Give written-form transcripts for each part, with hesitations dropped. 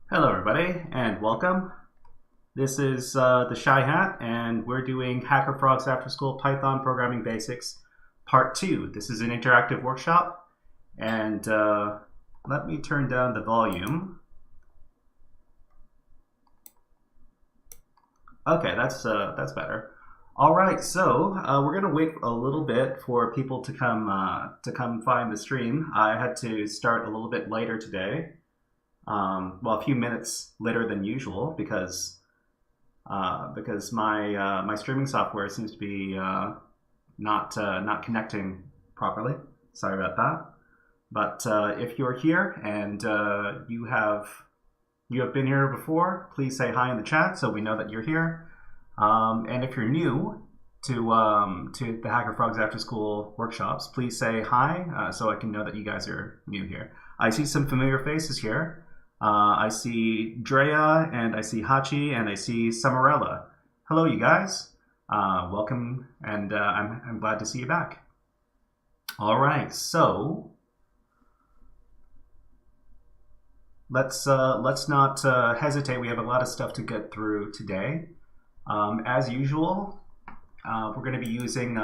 Hello everybody and welcome. This is the Shy Hat and we're doing HackerFrogs AfterSchool Python Programming Basics Part 2. This is an interactive workshop and let me turn down the volume. Okay, that's better. All right, so we're gonna wait a little bit for people to come find the stream. I had to start a little bit later today. Well, a few minutes later than usual because my streaming software seems to be not connecting properly. Sorry about that. But if you're here and you have been here before, please say hi in the chat so we know that you're here. And if you're new to the HackerFrogs After School workshops, please say hi so I can know that you guys are new here. I see some familiar faces here. I see Drea, and I see Hachi, and I see Samarella. Hello, you guys. Welcome, and I'm glad to see you back. All right, so let's not hesitate. We have a lot of stuff to get through today. As usual, we're going to be using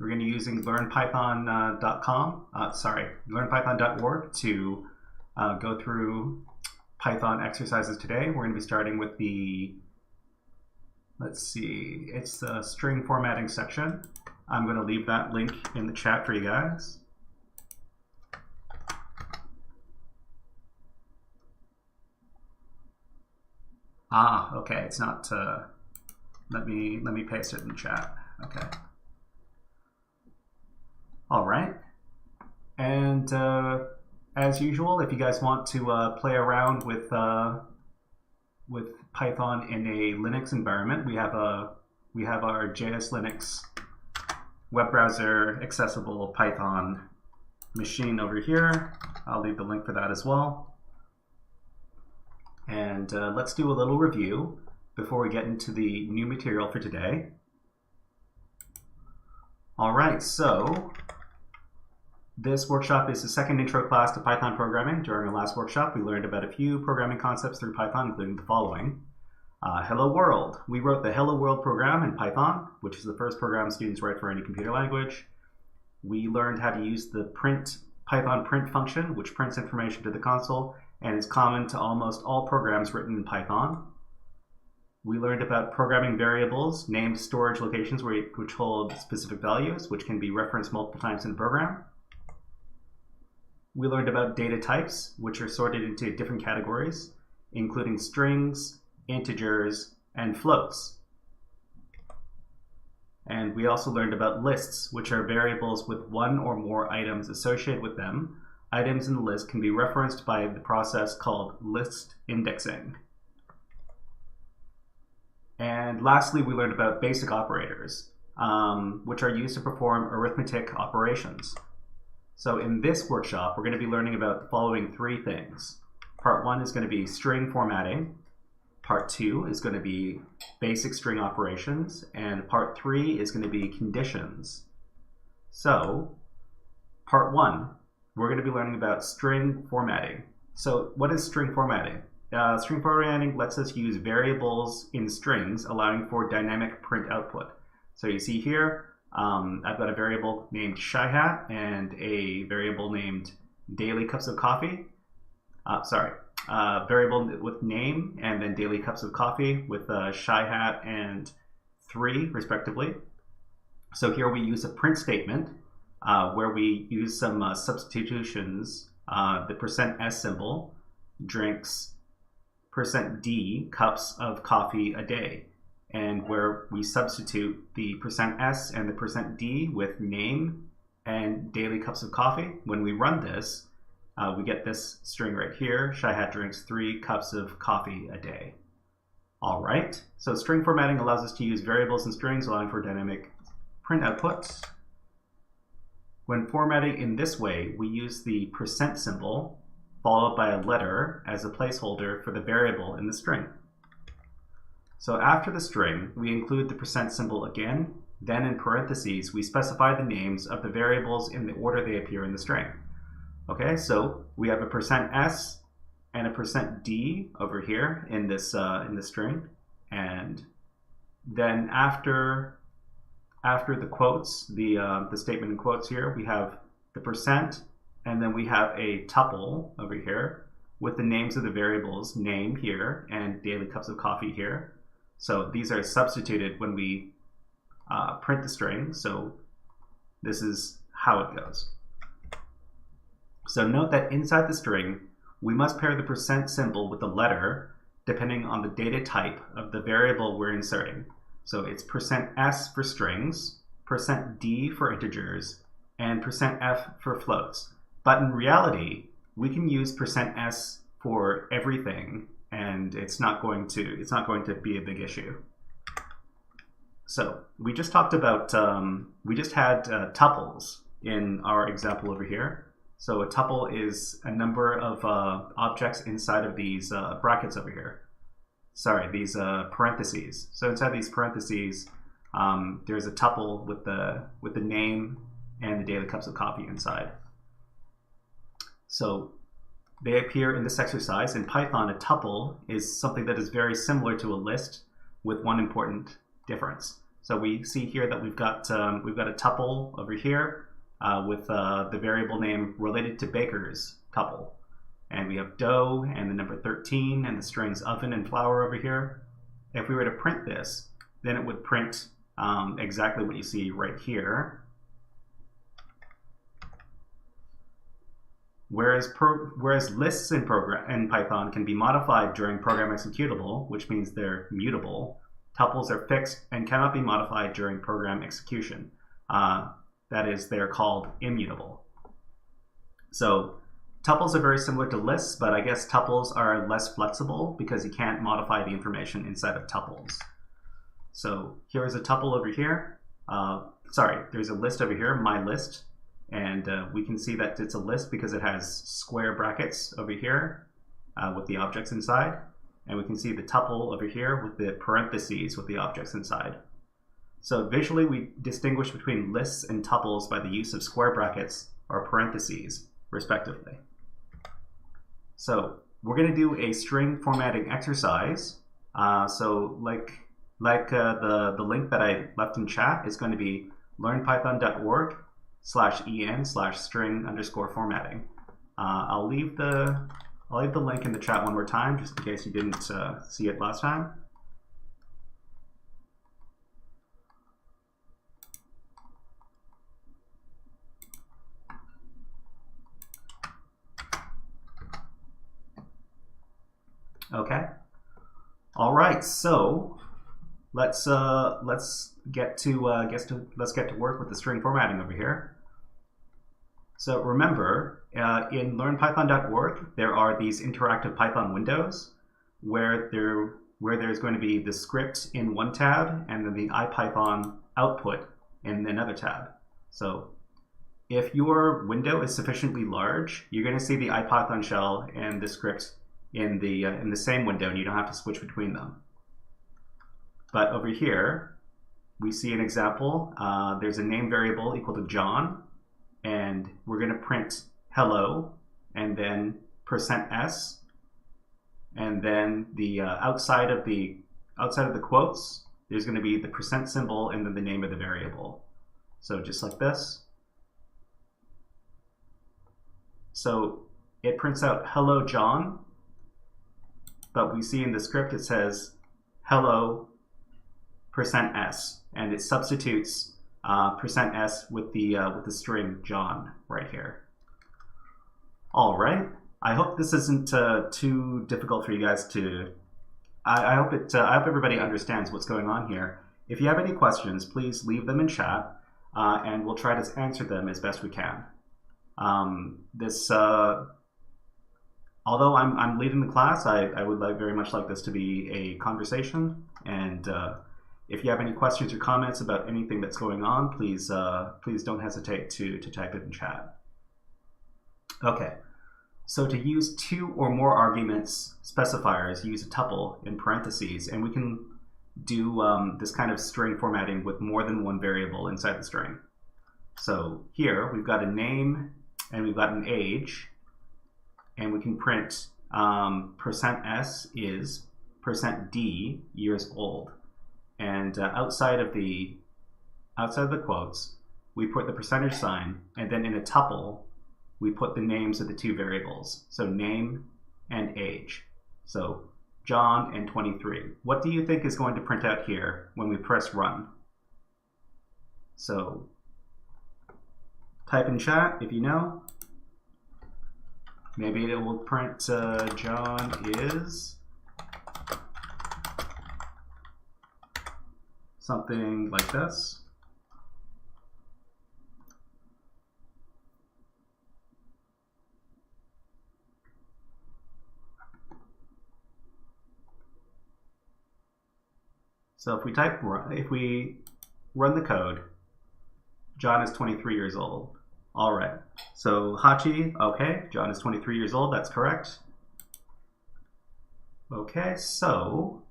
learnpython.com. Learnpython.org to go through Python exercises today. We're going to be starting with it's the string formatting section. I'm going to leave that link in the chat for you guys. Okay, it's not, let me paste it in the chat. Okay. All right. And as usual, if you guys want to play around with Python in a Linux environment, we have our JS Linux web browser accessible Python machine over here. I'll leave the link for that as well. And let's do a little review before we get into the new material for today. All right, so this workshop is the second intro class to Python programming. During our last workshop, we learned about a few programming concepts through Python, including the following. Hello World. We wrote the Hello World program in Python, which is the first program students write for any computer language. We learned how to use the Python print function, which prints information to the console, and is common to almost all programs written in Python. We learned about programming variables, named storage locations which hold specific values, which can be referenced multiple times in a program. We learned about data types, which are sorted into different categories, including strings, integers, and floats. And we also learned about lists, which are variables with one or more items associated with them. Items in the list can be referenced by the process called list indexing. And lastly, we learned about basic operators, which are used to perform arithmetic operations. So in this workshop, we're going to be learning about the following three things. Part 1 is going to be string formatting. Part 2 is going to be basic string operations. And Part 3 is going to be conditions. So Part 1, we're going to be learning about string formatting. So what is string formatting? String formatting lets us use variables in strings, allowing for dynamic print output. So you see here, I've got a variable named Shy Hat and a variable named Daily Cups of Coffee. Variable with name and then Daily Cups of Coffee with Shy Hat and 3 respectively. So here we use a print statement where we use some substitutions. The %s symbol drinks %d cups of coffee a day, and where we substitute the %s and the %d with name and daily cups of coffee. When we run this, we get this string right here. Shy Hat drinks 3 cups of coffee a day. All right, so string formatting allows us to use variables and strings, allowing for dynamic print outputs. When formatting in this way, we use the % symbol followed by a letter as a placeholder for the variable in the string. So after the string, we include the % symbol again, then in parentheses, we specify the names of the variables in the order they appear in the string. Okay, so we have a %s and a %d over here in this string, and then after the quotes, the statement in quotes here, we have the %, and then we have a tuple over here with the names of the variables, name here and daily cups of coffee here. So these are substituted when we print the string. So this is how it goes. So note that inside the string, we must pair the % symbol with the letter depending on the data type of the variable we're inserting. So it's %s for strings, %d for integers, and %f for floats. But in reality, we can use %s for everything, and it's not going to be a big issue. So we just talked about we just had tuples in our example over here. So a tuple is a number of objects inside of these brackets over here. Sorry, these parentheses. So inside these parentheses, there's a tuple with the name and the daily cups of coffee inside. So they appear in this exercise. In Python, a tuple is something that is very similar to a list with one important difference. So we see here that we've got a tuple over here with the variable name related to baker's tuple. And we have dough and the number 13 and the strings oven and flour over here. If we were to print this, then it would print exactly what you see right here. Whereas lists in Python can be modified during program executable, which means they're mutable, tuples are fixed and cannot be modified during program execution. That is, they're called immutable. So tuples are very similar to lists, but I guess tuples are less flexible because you can't modify the information inside of tuples. So here is a tuple over here. There's a list over here, my list. And we can see that it's a list because it has square brackets over here with the objects inside. And we can see the tuple over here with the parentheses with the objects inside. So visually, we distinguish between lists and tuples by the use of square brackets or parentheses, respectively. So we're going to do a string formatting exercise. So like the link that I left in chat is going to be learnpython.org/en/string_formatting. I'll leave the link in the chat one more time, just in case you didn't see it last time. Okay. All right. So let's get to work with the string formatting over here. So remember, in learnpython.org, there are these interactive Python windows where there's going to be the script in one tab and then the IPython output in another tab. So if your window is sufficiently large, you're going to see the IPython shell and the script in the same window, and you don't have to switch between them. But over here, we see an example. There's a name variable equal to John, and we're going to print hello, and then %s, and then the outside of the quotes, there's going to be the % symbol and then the name of the variable. So just like this. So it prints out hello John, but we see in the script it says hello %s, and it substitutes %s with the string John right here. All right. I hope this isn't too difficult for you guys to. I hope everybody understands what's going on here. If you have any questions, please leave them in chat, and we'll try to answer them as best we can. Although I'm leading the class, I would very much like this to be a conversation. And if you have any questions or comments about anything that's going on, please don't hesitate to type it in chat. Okay. So to use 2 or more arguments specifiers, use a tuple in parentheses, and we can do this kind of string formatting with more than one variable inside the string. So here we've got a name and we've got an age, and we can print %s is %d years old. And outside of the quotes, we put the percentage sign, and then in a tuple, we put the names of the two variables. So name and age. So John and 23. What do you think is going to print out here when we press run? So type in chat if you know. Maybe it will print John is something like this. So if we run the code, John is 23 years old. All right. So Hachi, okay, John is 23 years old. That's correct. Okay, so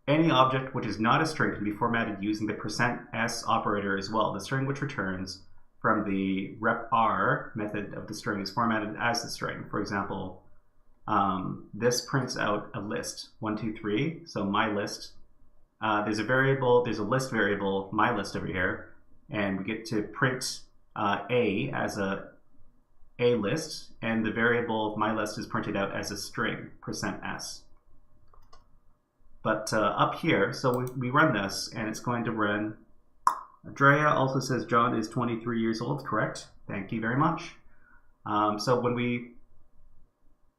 any object which is not a string can be formatted using the %s operator as well. The string which returns from the rep_r method of the string is formatted as the string. For example, this prints out a list, 1, 2, 3. So my list. There's a list variable, my list over here, and we get to print a as a list, and the variable my list is printed out as a string, %s. But up here, so we run this, and it's going to run. Andrea also says John is 23 years old, correct? Thank you very much. So when we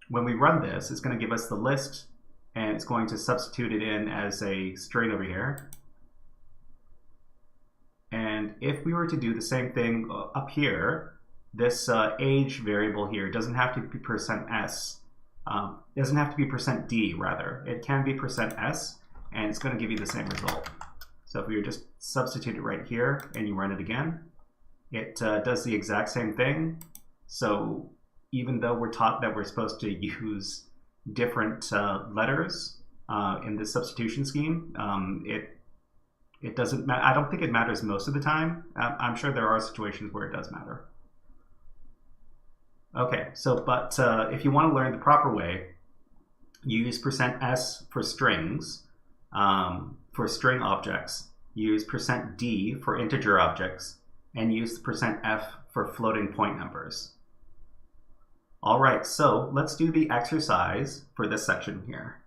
run this, it's going to give us the list, and it's going to substitute it in as a string over here. And if we were to do the same thing up here, this age variable here doesn't have to be %s. Doesn't have to be %d, rather. It can be %s, and it's going to give you the same result. So if we were just substitute it right here and you run it again, it does the exact same thing. So even though we're taught that we're supposed to use different letters in this substitution scheme, it doesn't matter. I don't think it matters most of the time. I'm sure there are situations where it does matter. Okay, so but if you want to learn the proper way, you use %s for strings, for string objects, use %d for integer objects, and use the %f for floating point numbers. All right, so let's do the exercise for this section here.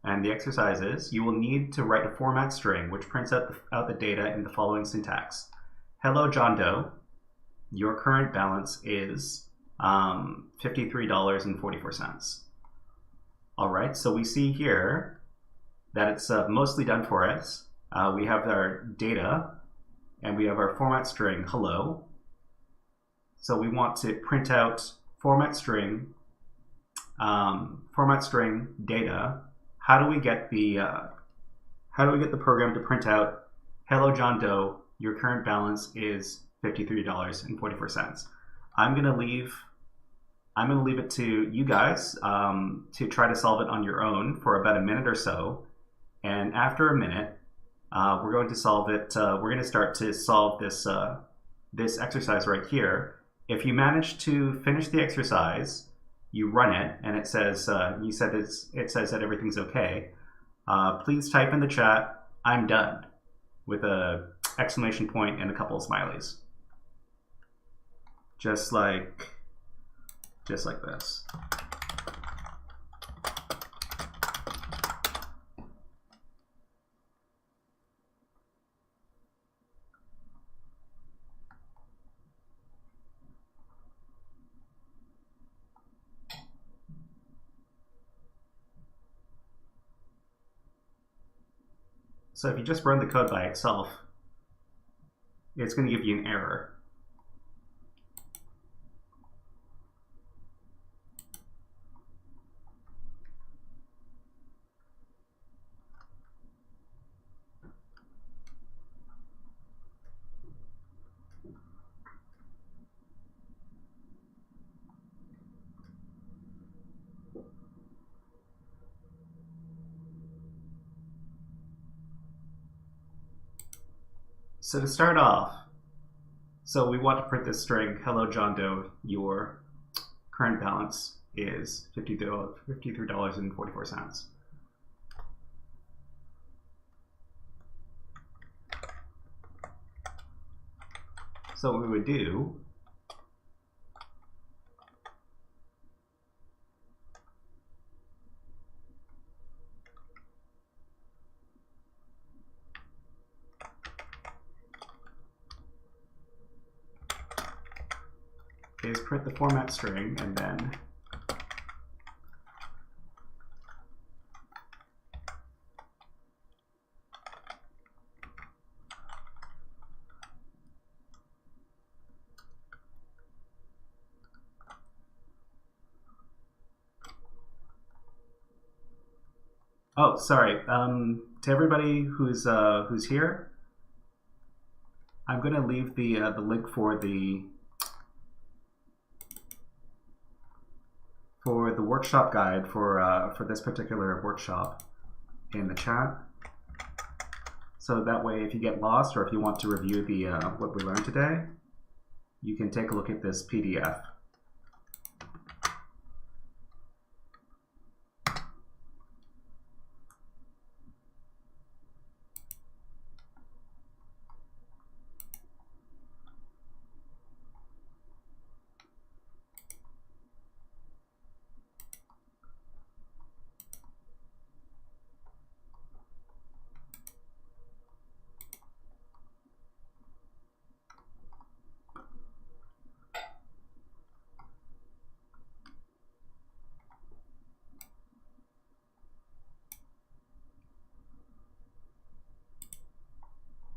And the exercise is, you will need to write a format string which prints out the data in the following syntax. Hello, John Doe. Your current balance is $53.44. All right, so we see here that it's mostly done for us. We have our data, and we have our format string, hello. So we want to print out format string data. How do we get the program to print out, hello John Doe, your current balance is $53.44. I'm gonna leave it to you guys to try to solve it on your own for about a minute or so. And after a minute, we're going to solve it. We're going to start to solve this this exercise right here. If you manage to finish the exercise, you run it, and it says it says that everything's okay. Please type in the chat, "I'm done," with a exclamation point and a couple of smileys, just like this. So if you just run the code by itself, it's going to give you an error. So to start off, so we want to print this string, hello John Doe, your current balance is $53.44. So what we would do is print the format string and then oh, sorry. To everybody who's here, I'm going to leave the link for the workshop guide for this particular workshop in the chat. So that way, if you get lost or if you want to review the what we learned today, you can take a look at this PDF.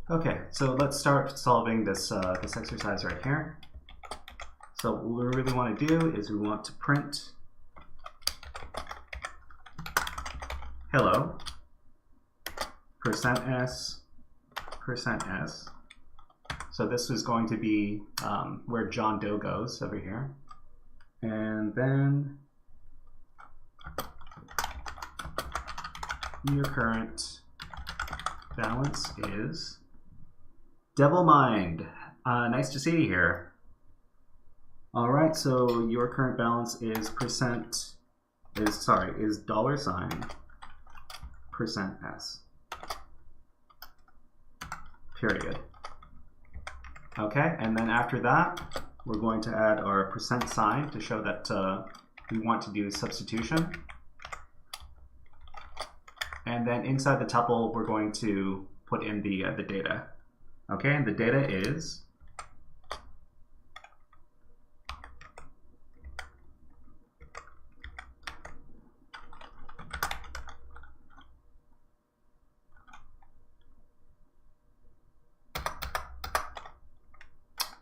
Okay, so let's start solving this this exercise right here. So what we really want to do is we want to print hello %s %s. So this is going to be where John Doe goes over here, and then your current balance is Devil Mind. Nice to see you here. All right, so your current balance is $%s. Period. Okay, and then after that, we're going to add our %sign to show that we want to do substitution. And then inside the tuple, we're going to put in the data. Okay, and the data is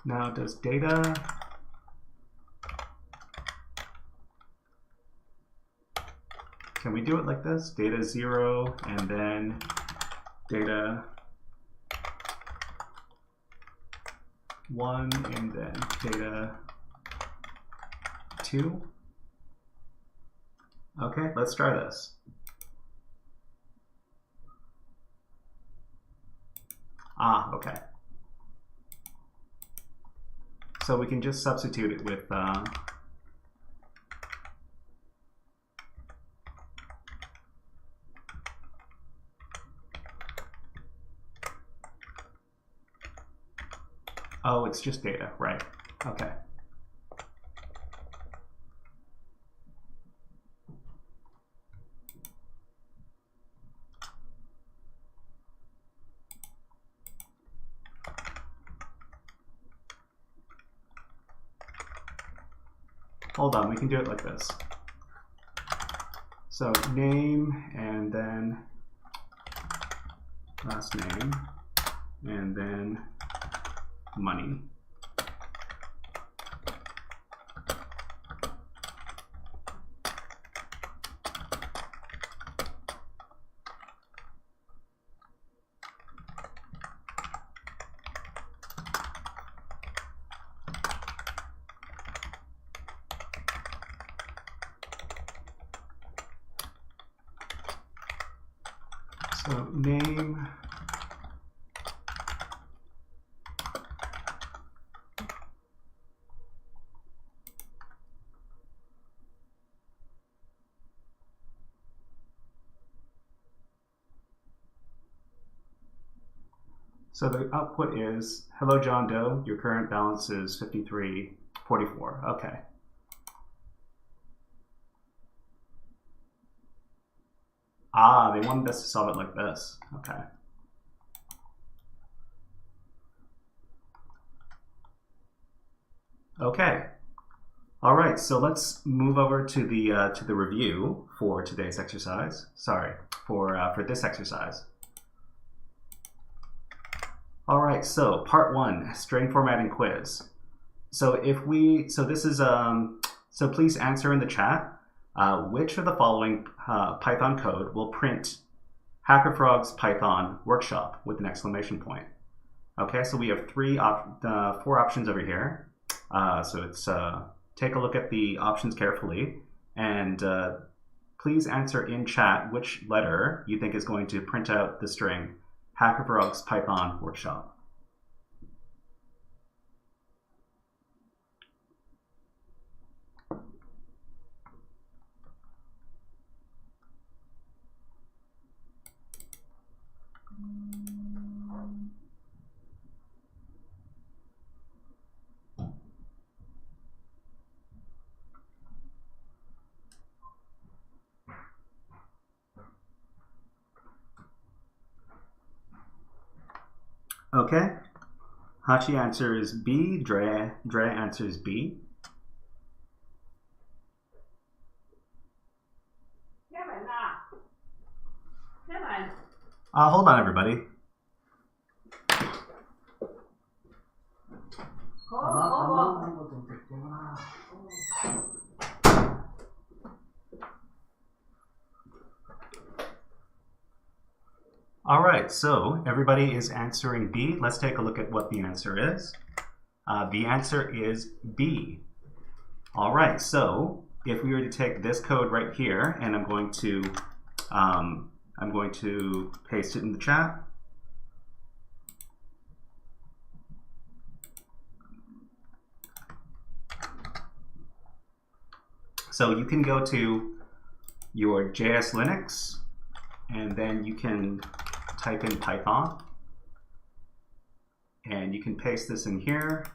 now does data can we do it like this? Data 0 and then data 1 and then data 2. Okay, let's try this. Okay. So we can just substitute it with oh, it's just data, right? Okay. Hold on, we can do it like this. So name and then last name and then money. So name So the output is, hello John Doe, your current balance is 53.44. Okay. Ah, they wanted us to solve it like this. Okay. Okay. All right, so let's move over to the review for today's exercise. Sorry, for this exercise. All right, so part 1, string formatting quiz. So this is so please answer in the chat which of the following Python code will print HackerFrogs Python workshop with an exclamation point. Okay, so we have 4 options over here. So it's take a look at the options carefully and please answer in chat which letter you think is going to print out the string HackerFrogs Python workshop. Okay, Hachi answers B, Dre answers B. Hold on, everybody. All right, so everybody is answering B. Let's take a look at what the answer is. The answer is B. All right, so if we were to take this code right here, and I'm going to paste it in the chat. So you can go to your JS Linux, and then you can type in Python, and you can paste this in here,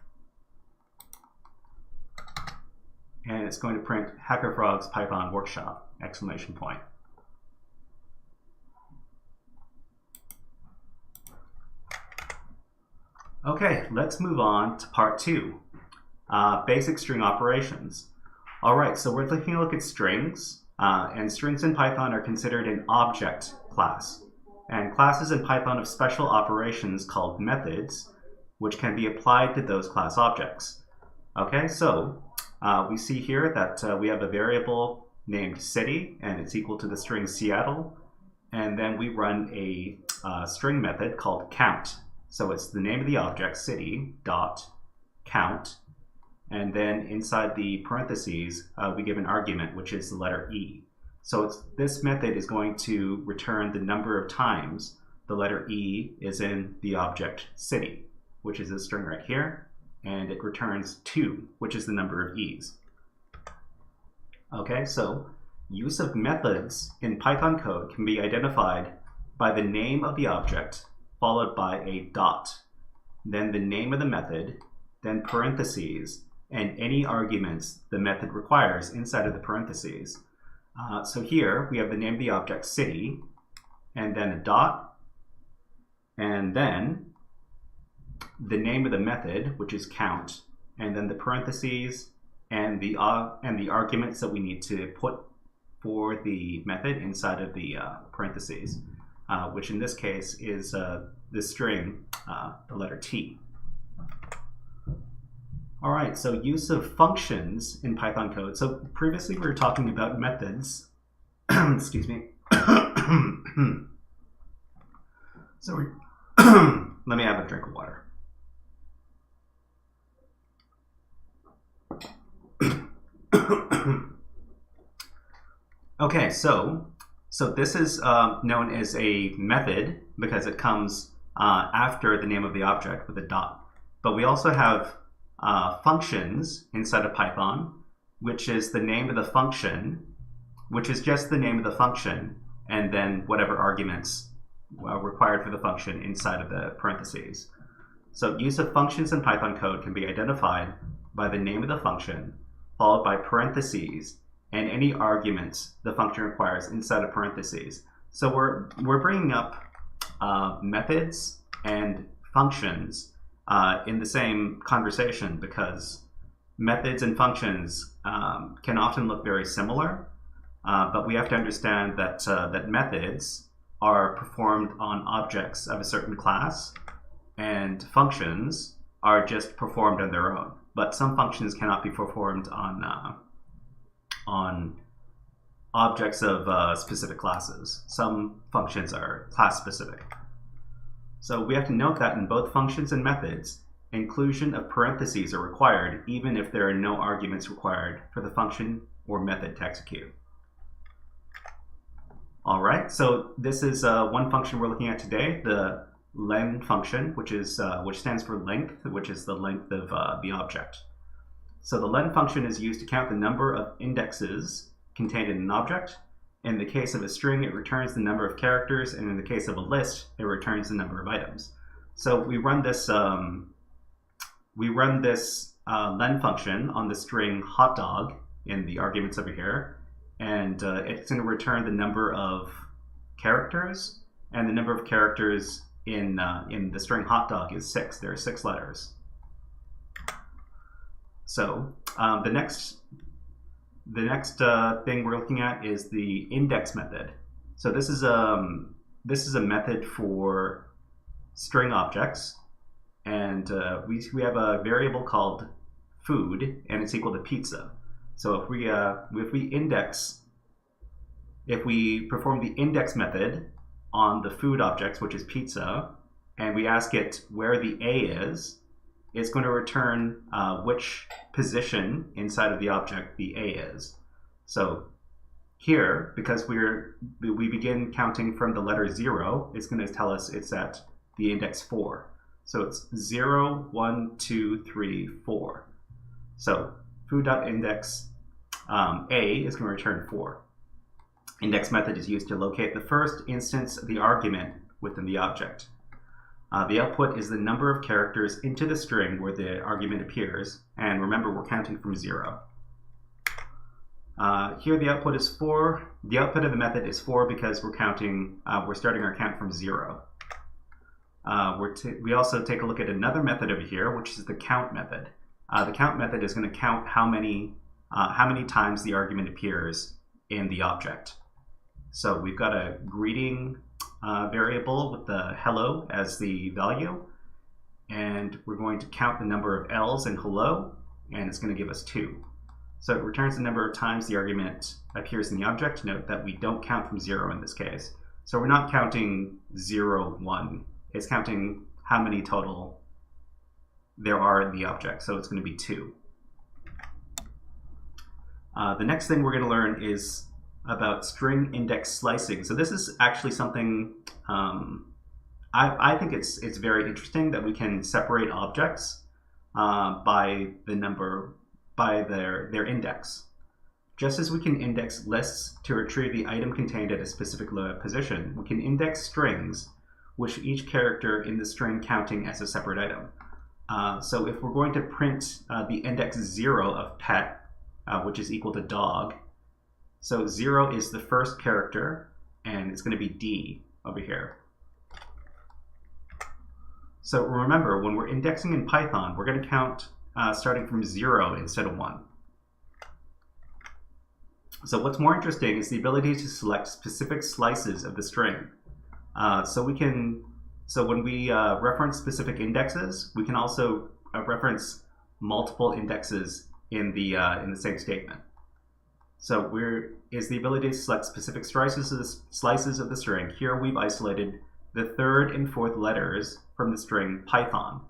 and it's going to print HackerFrogs Python workshop, exclamation point. Okay, let's move on to part 2, basic string operations. All right, so we're taking a look at strings, and strings in Python are considered an object class. And classes in Python have special operations called methods, which can be applied to those class objects. Okay, so we see here that we have a variable named city, and it's equal to the string Seattle. And then we run a string method called count. So it's the name of the object, city, dot, count. And then inside the parentheses, we give an argument, which is the letter E. So this method is going to return the number of times the letter E is in the object city, which is this string right here, and it returns 2, which is the number of E's. Okay, so use of methods in Python code can be identified by the name of the object followed by a dot, then the name of the method, then parentheses, and any arguments the method requires inside of the parentheses. So here we have the name of the object city, and then a dot, and then the name of the method, which is count, and then the parentheses and the arguments that we need to put for the method inside of the parentheses, which in this case is the string, the letter T. All right, so use of functions in Python code. So previously we were talking about methods. Excuse me. So let me have a drink of water. Okay, so this is known as a method because it comes after the name of the object with a dot. But we also have functions inside of Python, which is the name of the function, which is just the name of the function, and then whatever arguments required for the function inside of the parentheses. So use of functions in Python code can be identified by the name of the function, followed by parentheses, and any arguments the function requires inside of parentheses. So we're bringing up methods and functions in the same conversation because methods and functions can often look very similar, but we have to understand that that methods are performed on objects of a certain class, and functions are just performed on their own. But some functions cannot be performed on objects of specific classes. Some functions are class specific. So we have to note that in both functions and methods, inclusion of parentheses are required even if there are no arguments required for the function or method to execute. All right, so this is one function we're looking at today, the len function, which stands for length, which is the length of the object. So the len function is used to count the number of indexes contained in an object. In the case of a string, it returns the number of characters, and in the case of a list, it returns the number of items. So we run this len function on the string hot dog in the arguments over here, and it's going to return the number of characters, and the number of characters in the string hot dog is 6. There are 6 letters. So the next thing we're looking at is the index method. So this is a method for string objects, and we have a variable called food, and it's equal to pizza. So if we perform the index method on the food objects, which is pizza, and we ask it where the A is, it's going to return which position inside of the object the A is. So here, because we begin counting from the letter 0, it's going to tell us it's at the index 4. So it's 0, 1, 2, 3, 4. So food.index A is going to return 4. Index method is used to locate the first instance of the argument within the object. The output is the number of characters into the string where the argument appears, and remember we're counting from 0. Here the output is 4. The output of the method is 4 because we're starting our count from 0. We also take a look at another method over here, which is the count method. The count method is going to count how many times the argument appears in the object. So we've got a greeting variable with the hello as the value, and we're going to count the number of L's in hello, and it's going to give us 2. So it returns the number of times the argument appears in the object. Note that we don't count from 0 in this case. So we're not counting 0, 1. It's counting how many total there are in the object. So it's going to be 2. The next thing we're going to learn is about string index slicing. So this is actually something I think it's very interesting that we can separate objects by their index. Just as we can index lists to retrieve the item contained at a specific position, we can index strings, which each character in the string counting as a separate item. So if we're going to print the index 0 of pet, which is equal to dog, so 0 is the first character, and it's going to be D over here. So remember, when we're indexing in Python, we're going to count starting from 0 instead of 1. So what's more interesting is the ability to select specific slices of the string. So when we reference specific indexes, we can also reference multiple indexes in the same statement. So is the ability to select specific slices of the string. Here we've isolated the 3rd and 4th letters from the string Python.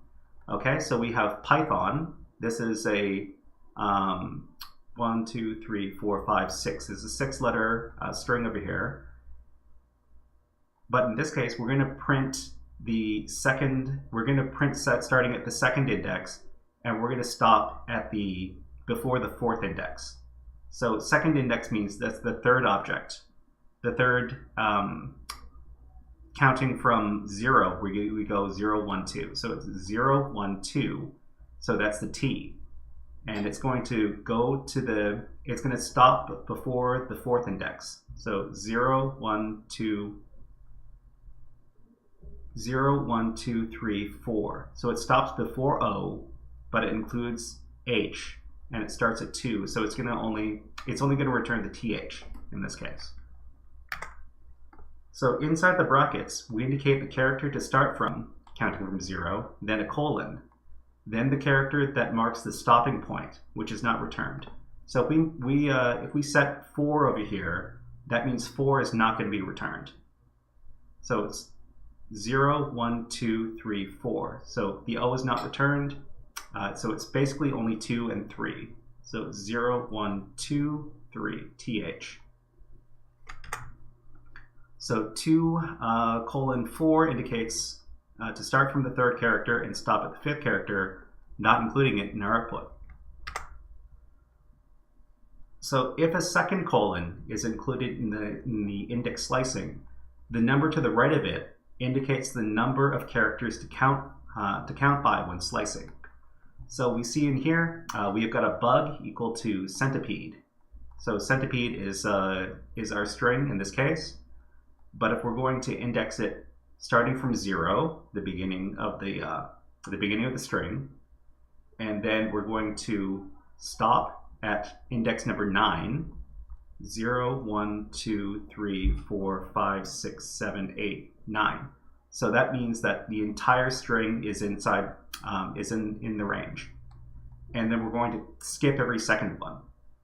Okay, so we have Python. This is a 1, 2, 3, 4, 5, 6. This is a 6-letter string over here. But in this case, we're going to print set starting at the 2nd index, and we're going to stop at before the 4th index. So 2nd index means that's the 3rd object, the 3rd counting from 0, we go 0, 1, 2. So it's 0, 1, 2. So that's the T. And it's going to go to it's going to stop before the 4th index. So 0, 1, 2, 0, 1, 2, 3, 4. So it stops before O, but it includes H, and it starts at 2. So it's only going to return the TH in this case. So inside the brackets, we indicate the character to start from, counting from 0, then a colon, then the character that marks the stopping point, which is not returned. So if we set 4 over here, that means 4 is not going to be returned. So it's 0, 1, 2, 3, 4. So the O is not returned. So it's basically only 2 and 3. So 0, 1, 2, 3, TH. So 2 colon 4 indicates to start from the 3rd character and stop at the 5th character, not including it in our output. So if a second colon is included in the index slicing, the number to the right of it indicates the number of characters to count by when slicing. So we see in here we have got a bug equal to centipede. So centipede is our string in this case. But if we're going to index it starting from 0, the beginning of the string, and then we're going to stop at index number 9, 0, 1, 2, 3, 4, 5, 6, 7, 8, 9. So that means that the entire string is inside, is in the range. And then we're going to skip every second one.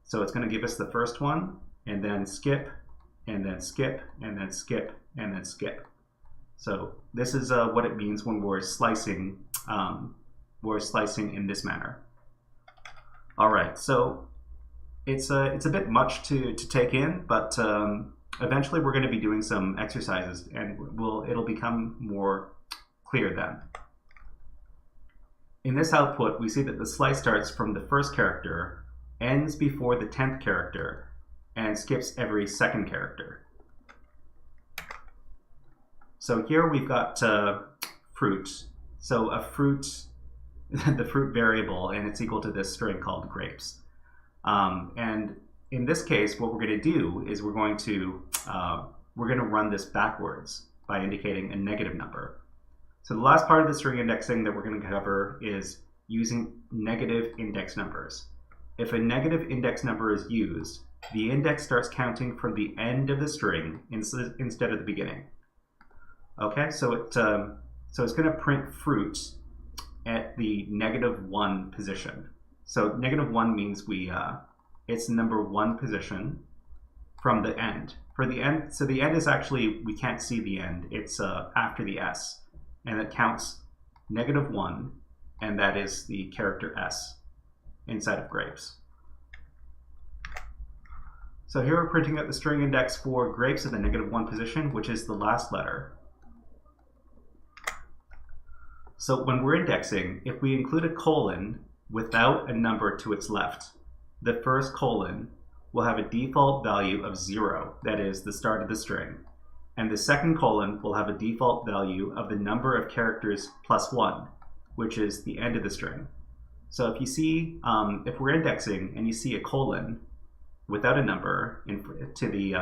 So it's going to give us the first one, and then skip, and then skip, and then skip, and then skip. So this is what it means when we're slicing. We're slicing in this manner. All right, so it's a bit much to take in, but eventually we're going to be doing some exercises, and it'll become more clear then. In this output, we see that the slice starts from the 1st character, ends before the 10th character, and skips every 2nd character. So here we've got fruit. So a fruit, the fruit variable, and it's equal to this string called grapes. And in this case, what we're going to do is we're going to run this backwards by indicating a negative number. So the last part of the string indexing that we're going to cover is using negative index numbers. If a negative index number is used, the index starts counting from the end of the string instead of the beginning. Okay, so it's going to print fruit at the -1 position. So -1 means it's the number 1 position from the end. For the end, so the end is actually, we can't see the end. It's after the S, and it counts -1, and that is the character S inside of grapes. So here we're printing out the string index for grapes at the -1 position, which is the last letter. So when we're indexing, if we include a colon without a number to its left, the first colon will have a default value of 0, that is the start of the string, and the second colon will have a default value of the number of characters plus 1, which is the end of the string. So if you see, if we're indexing and you see a colon without a number to the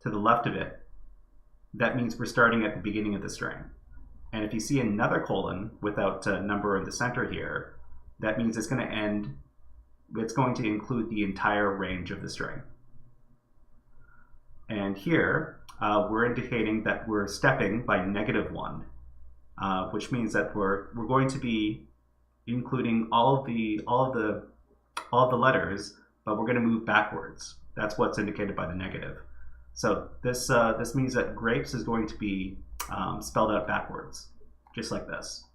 left of it, that means we're starting at the beginning of the string. And if you see another colon without a number in the center here, that means it's going to include the entire range of the string. And here, we're indicating that we're stepping by -1, which means that we're going to be including all of the letters, but we're going to move backwards. That's what's indicated by the negative. So this means that grapes is going to be spelled out backwards, just like this.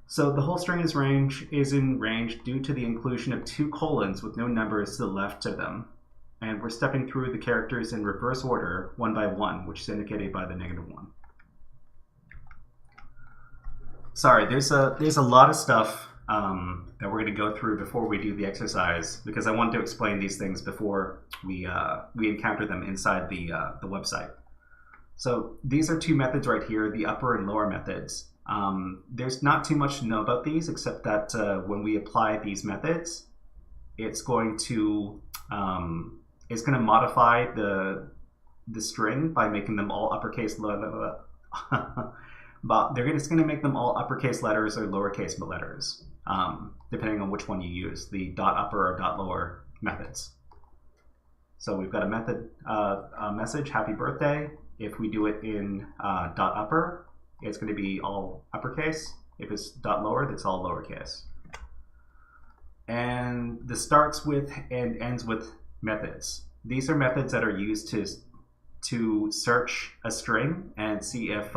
So the whole string is in range due to the inclusion of 2 colons with no numbers to the left of them. And we're stepping through the characters in reverse order, 1 by 1, which is indicated by the -1. Sorry, there's a lot of stuff that we're going to go through before we do the exercise, because I want to explain these things before we encounter them inside the website. So these are two methods right here, the upper and lower methods. There's not too much to know about these, except that when we apply these methods, it's going to modify the string by making them all uppercase. But it's going to make them all uppercase letters or lowercase letters, depending on which one you use, the .upper or .lower methods. So we've got a method, a message, happy birthday. If we do it in .upper, it's going to be all uppercase. If it's .lower, that's all lowercase. And this starts with and ends with methods. These are methods that are used to search a string and see if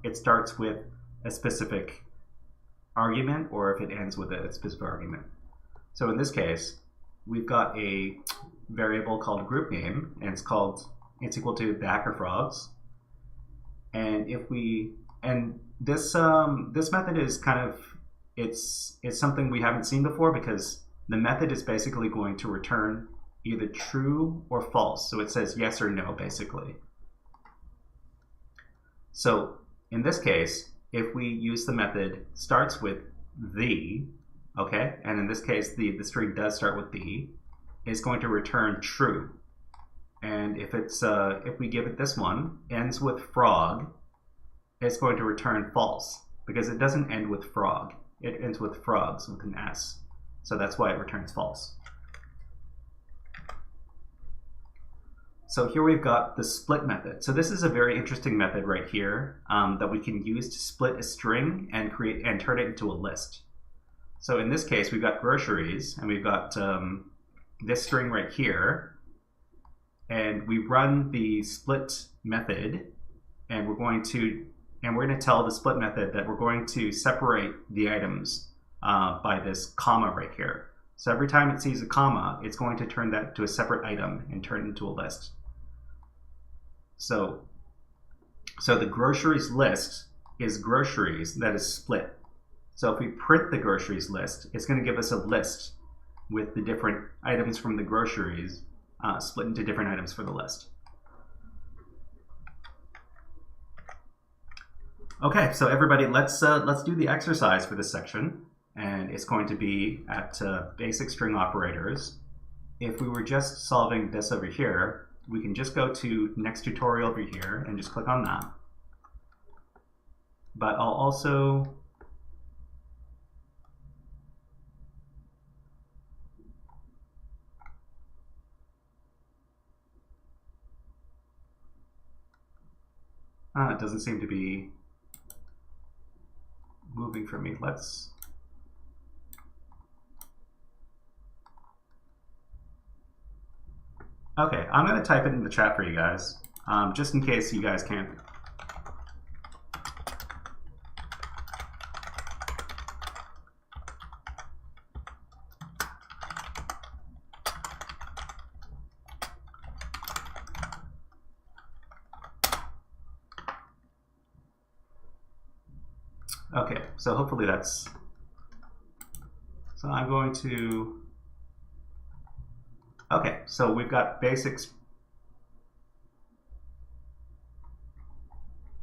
it starts with a specific argument or if it ends with a specific argument. So in this case, we've got a variable called group name, and it's equal to the HackerFrogs. And this method is kind of it's something we haven't seen before, because the method is basically going to return either true or false. So it says yes or no, basically. So in this case, if we use the method starts with the, okay, and in this case the string does start with the, it's going to return true. And if we give it this one, ends with frog, it's going to return false, because it doesn't end with frog. It ends with frogs with an S. So that's why it returns false. So here we've got the split method. So this is a very interesting method right here that we can use to split a string and turn it into a list. So in this case, we've got groceries, and we've got this string right here, and we run the split method, and we're going to tell the split method that we're going to separate the items by this comma right here. So every time it sees a comma, it's going to turn that to a separate item and turn it into a list. So the groceries list is groceries that is split. So if we print the groceries list, it's going to give us a list with the different items from the groceries split into different items for the list. Okay, so everybody, let's do the exercise for this section, and it's going to be at basic string operators. If we were just solving this over here, we can just go to next tutorial over here and just click on that. But I'll also it doesn't seem to be moving for me. Okay, I'm going to type it in the chat for you guys, just in case you guys can't. Okay, so hopefully that's, so I'm going to, okay, so we've got basics.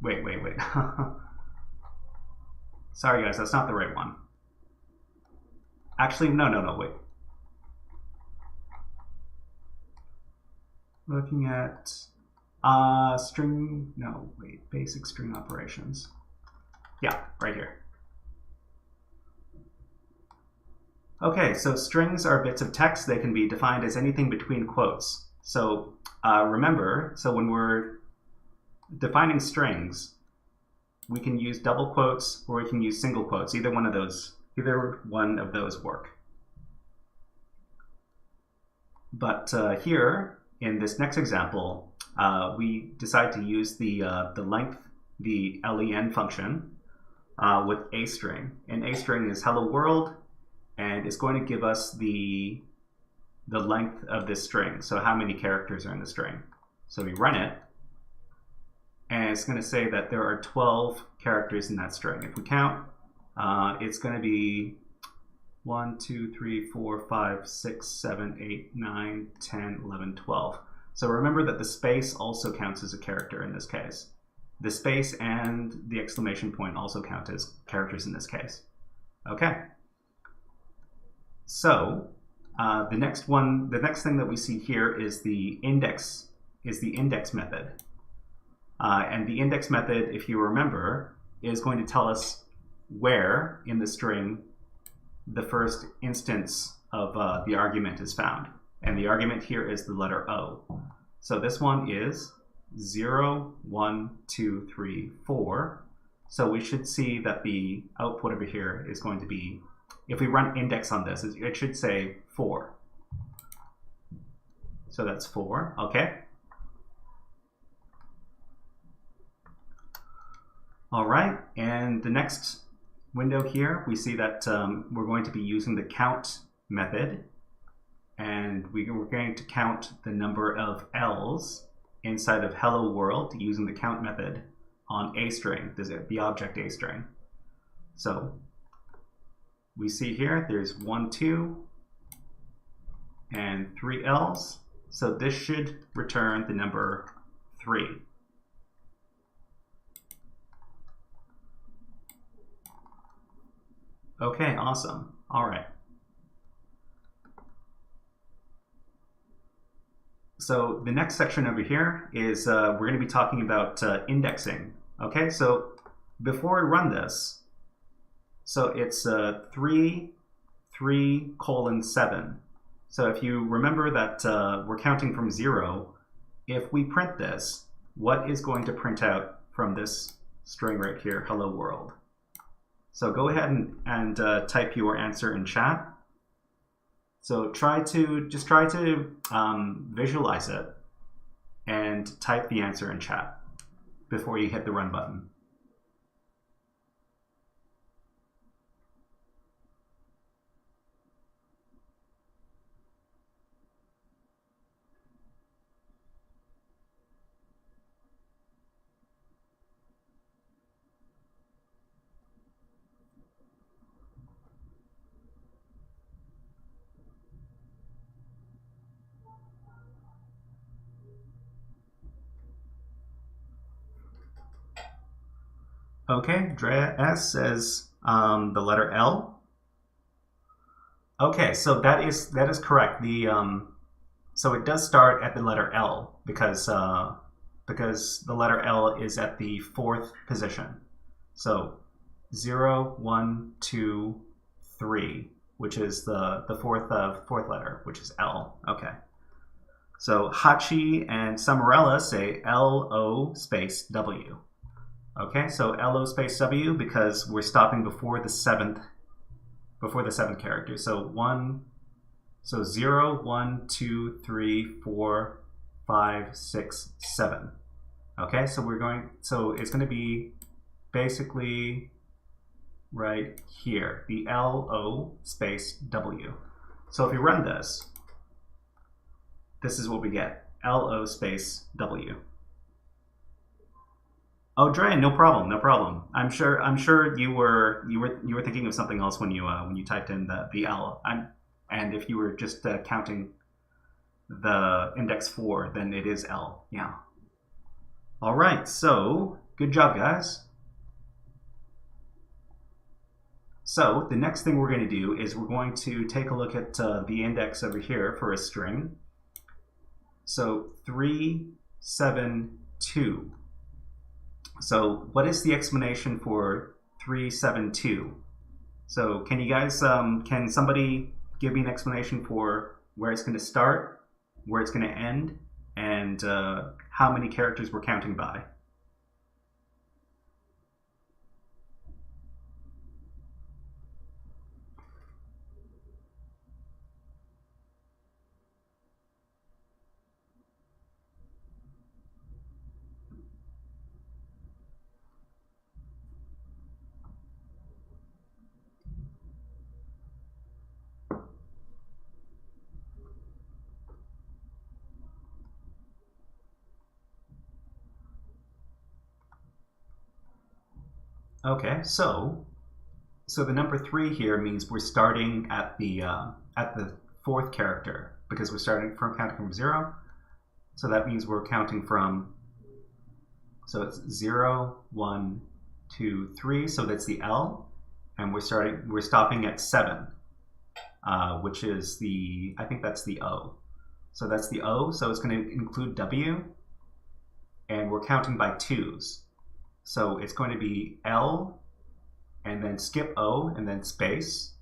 Wait. Sorry guys, that's not the right one. Actually, no, wait. Looking at basic string operations. Yeah, right here. Okay, so strings are bits of text. They can be defined as anything between quotes. So remember, so when we're defining strings, we can use double quotes or we can use single quotes. Either one of those work. But here in this next example, we decide to use the length, the len function with a string. And a string is hello world, and it's going to give us the length of this string. So how many characters are in the string. So we run it, and it's going to say that there are 12 characters in that string. If we count, it's going to be 1, 2, 3, 4, 5, 6, 7, 8, 9, 10, 11, 12. So remember that the space also counts as a character in this case. The space and the exclamation point also count as characters in this case. Okay. So the next thing that we see here is the index method. And the index method, if you remember, is going to tell us where in the string the first instance of the argument is found. And the argument here is the letter O. So this one is 0, 1, 2, 3, 4. So we should see that the output over here is going to be, if we run index on this, it should say 4. So that's 4, okay. All right, and the next window here, we see that we're going to be using the count method, and we're going to count the number of L's inside of hello world using the count method on a string, the object a string. So we see here there's 1, 2, and 3 L's. So this should return the number 3. Okay, awesome. All right. So the next section over here is we're going to be talking about indexing. Okay, so before we run this, so it's 3, 3, 7. So if you remember that we're counting from 0, if we print this, what is going to print out from this string right here, hello world? So go ahead and type your answer in chat. So try to visualize it and type the answer in chat before you hit the run button. Okay, Drea S says the letter L. Okay, so that is correct. So it does start at the letter L because the letter L is at the 4th position. So 0, 1, 2, 3, which is the fourth letter, which is L. Okay. So Hachi and Samarella say LO space W. Okay, so LO space W because we're stopping before the seventh character. So 0, 1, 2, 3, 4, 5, 6, 7. Okay, so it's going to be basically right here, the LO space W. So if we run this, this is what we get, LO space W. Oh, Dre, no problem, no problem. I'm sure you were thinking of something else when you typed in the L. And if you were just counting the index 4, then it is L. Yeah. All right. So good job, guys. So the next thing we're going to do is we're going to take a look at the index over here for a string. So 3, 7, 2. So what is the explanation for 3, 7, 2? So can you guys, can somebody give me an explanation for where it's going to start, where it's going to end, and how many characters we're counting by? Okay, so So the number 3 here means we're starting at the 4th character because we're starting from counting from 0. So that means we're counting from, so it's 0, 1, 2, 3. So that's the L, and we're stopping at 7, which is I think that's the O. So that's the O. So it's going to include W, and we're counting by 2s. So it's going to be L, and then skip O, and then space,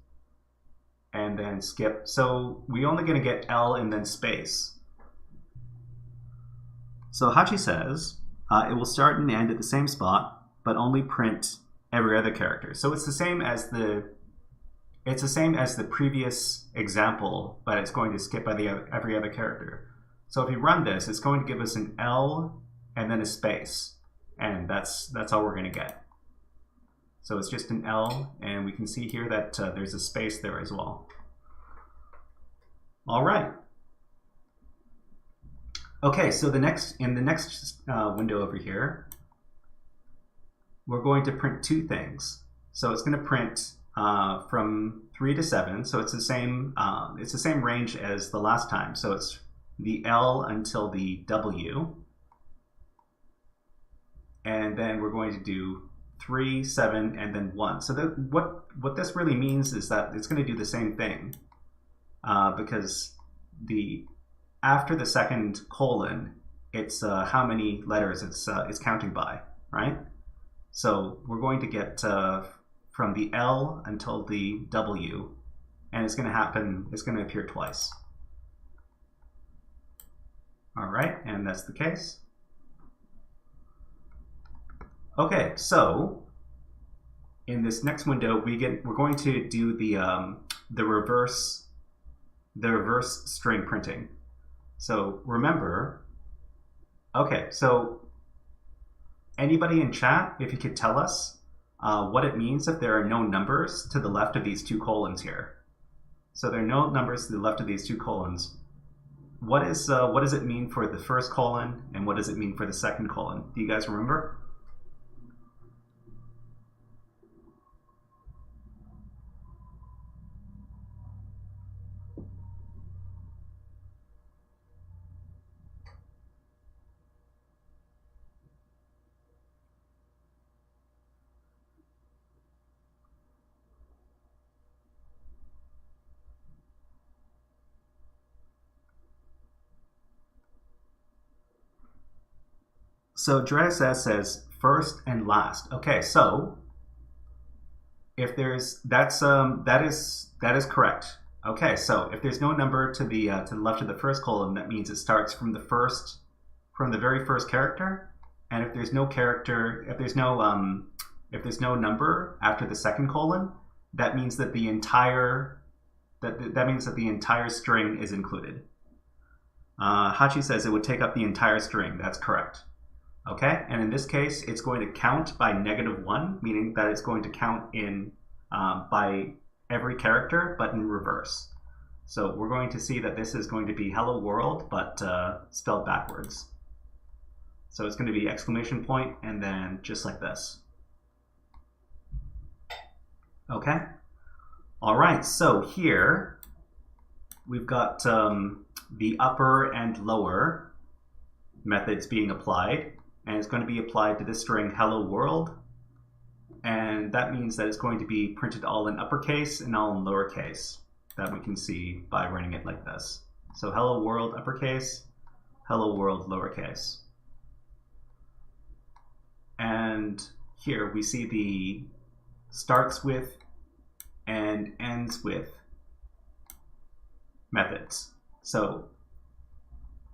and then skip. So we're only going to get L and then space. So Hachi says it will start and end at the same spot, but only print every other character. So it's the same as the previous example, but it's going to skip by every other character. So if you run this, it's going to give us an L and then a space, and that's all we're going to get. So it's just an L, and we can see here that there's a space there as well. All right. Okay, so in the next window over here, we're going to print 2 things. So it's going to print from 3 to 7. So it's the same range as the last time. So it's the L until the W, and then we're going to do 3, 7, and then 1. So what this really means is that it's going to do the same thing because after the second colon, it's how many letters it's counting by, right? So we're going to get from the L until the W, and it's going to appear twice. All right, and that's the case. Okay, so in this next window, we're going to do the reverse string printing. So remember, okay, so anybody in chat, if you could tell us what it means if there are no numbers to the left of these 2 colons here. So there are no numbers to the left of these 2 colons. What does it mean for the first colon, and what does it mean for the second colon? Do you guys remember? So Dres says first and last. Okay, so if that is correct. Okay, so if there's no number to the left of the first colon, that means it starts from the very first character. And if there's no number after the second colon, that means that the entire string is included. Hachi says it would take up the entire string. That's correct. Okay, and in this case, it's going to count by -1, meaning that it's going to count in by every character, but in reverse. So we're going to see that this is going to be hello world, but spelled backwards. So it's going to be exclamation point, and then just like this. Okay, all right, so here we've got the upper and lower methods being applied. And it's going to be applied to the string hello world, and that means that it's going to be printed all in uppercase and all in lowercase. That we can see by running it like this. So hello world uppercase, hello world lowercase. And here we see the starts with and ends with methods. So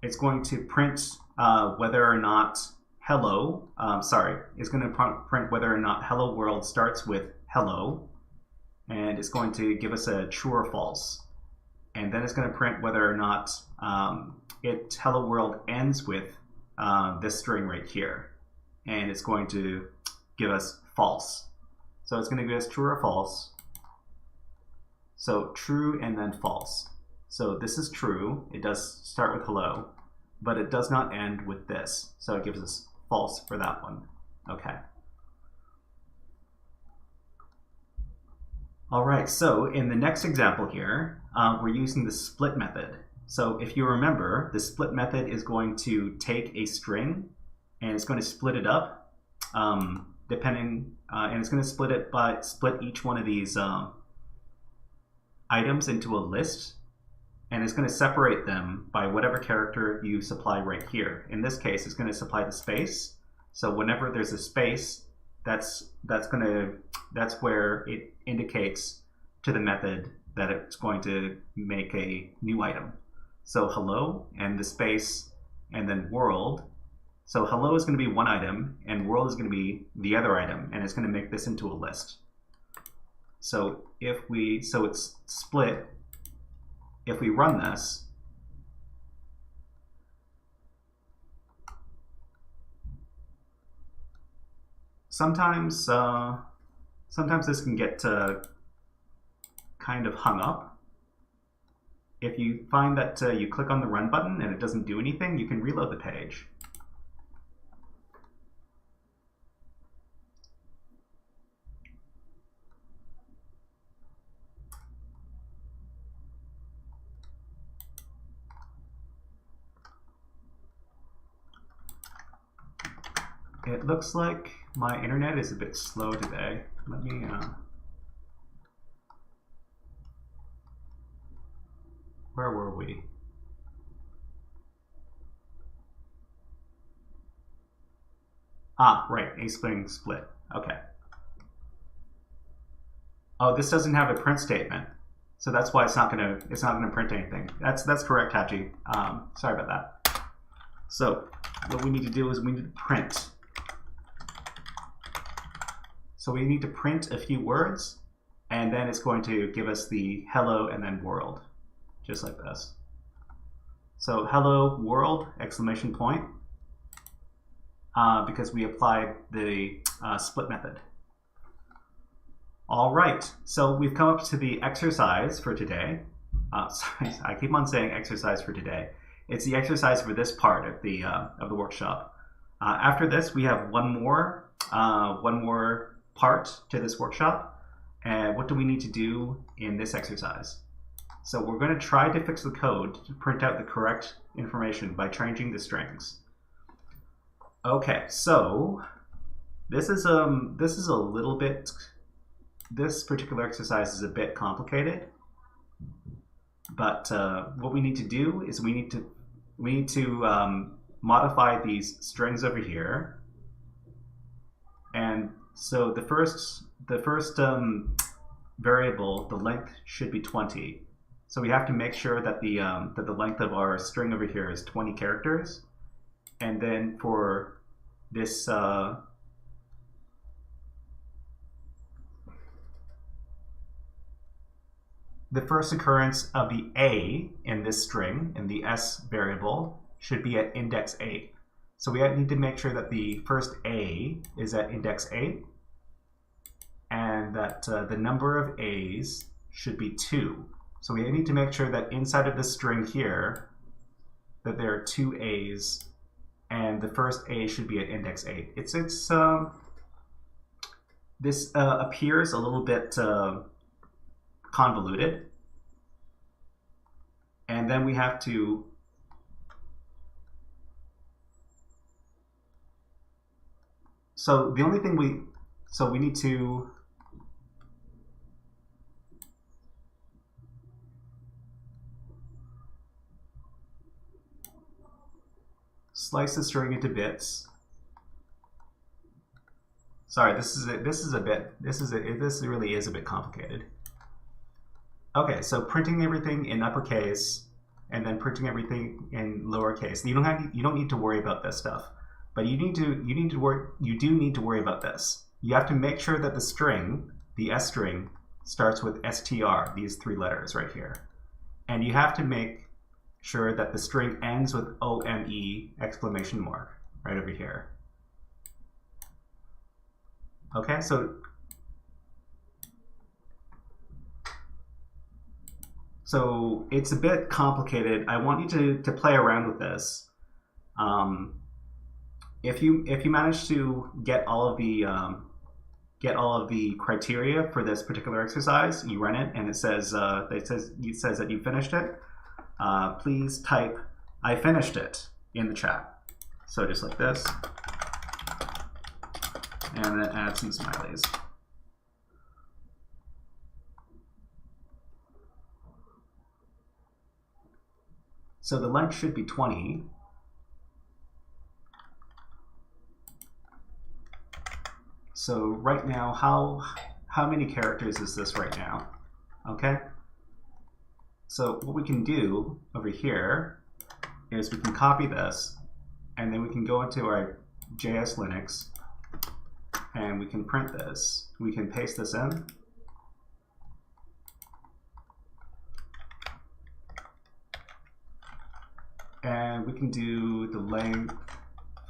it's going to print whether or not it's going to print whether or not hello world starts with hello, and it's going to give us a true or false. And then it's going to print whether or not hello world ends with this string right here, and it's going to give us false. So it's going to give us true or false. So true and then false. So this is true. It does start with hello, but it does not end with this. So it gives us false for that one. Okay. All right, so in the next example here, we're using the split method. So if you remember, the split method is going to take a string and it's going to split it up, and it's going to split each one of these items into a list, and it's going to separate them by whatever character you supply right here. In this case, it's going to supply the space. So whenever there's a space, that's where it indicates to the method that it's going to make a new item. So hello and the space and then world. So hello is going to be one item and world is going to be the other item, and it's going to make this into a list. So it's split. If we run this, sometimes this can get kind of hung up. If you find that you click on the run button and it doesn't do anything, you can reload the page. It looks like my internet is a bit slow today. Let me where were we? Ah, right, a string split. Okay. Oh, this doesn't have a print statement, so that's why it's not gonna print anything. That's correct, Hachi. Sorry about that. So what we need to do is we need to print. So we need to print a few words, and then it's going to give us the hello and then world, just like this. So hello world, exclamation point, because we applied the split method. All right, so we've come up to the exercise for today. Sorry, I keep on saying exercise for today. It's the exercise for this part of the workshop. After this, we have one more part to this workshop. And what do we need to do in this exercise? So we're going to try to fix the code to print out the correct information by changing the strings. Okay, so this particular exercise is a bit complicated, but what we need to do is we need to modify these strings over here. And so the first variable, the length should be 20. So we have to make sure that the length of our string over here is 20 characters. And then for this the first occurrence of the A in this string, in the S variable, should be at index 8. So we need to make sure that the first A is at index 8, and that the number of A's should be 2. So we need to make sure that inside of this string here, that there are 2 A's, and the first A should be at index 8. This appears a little bit convoluted, and then we have to we need to slice the string into bits. Sorry, this really is a bit complicated. Okay, so printing everything in uppercase and then printing everything in lowercase. You don't need to worry about this stuff, but you do need to worry about this. You have to make sure that the string, the S string, starts with str, these 3 letters right here, and you have to make sure that the string ends with OME exclamation mark right over here. Okay, so it's a bit complicated. I want you to play around with this. If you manage to get all of the get all of the criteria for this particular exercise. You run it, and it says that you finished it. Please type "I finished it" in the chat. So just like this, and then add some smileys. So the length should be 20. So right now, how many characters is this right now? Okay. So what we can do over here is we can copy this, and then we can go into our JS Linux, and we can print this. We can paste this in. And we can do the length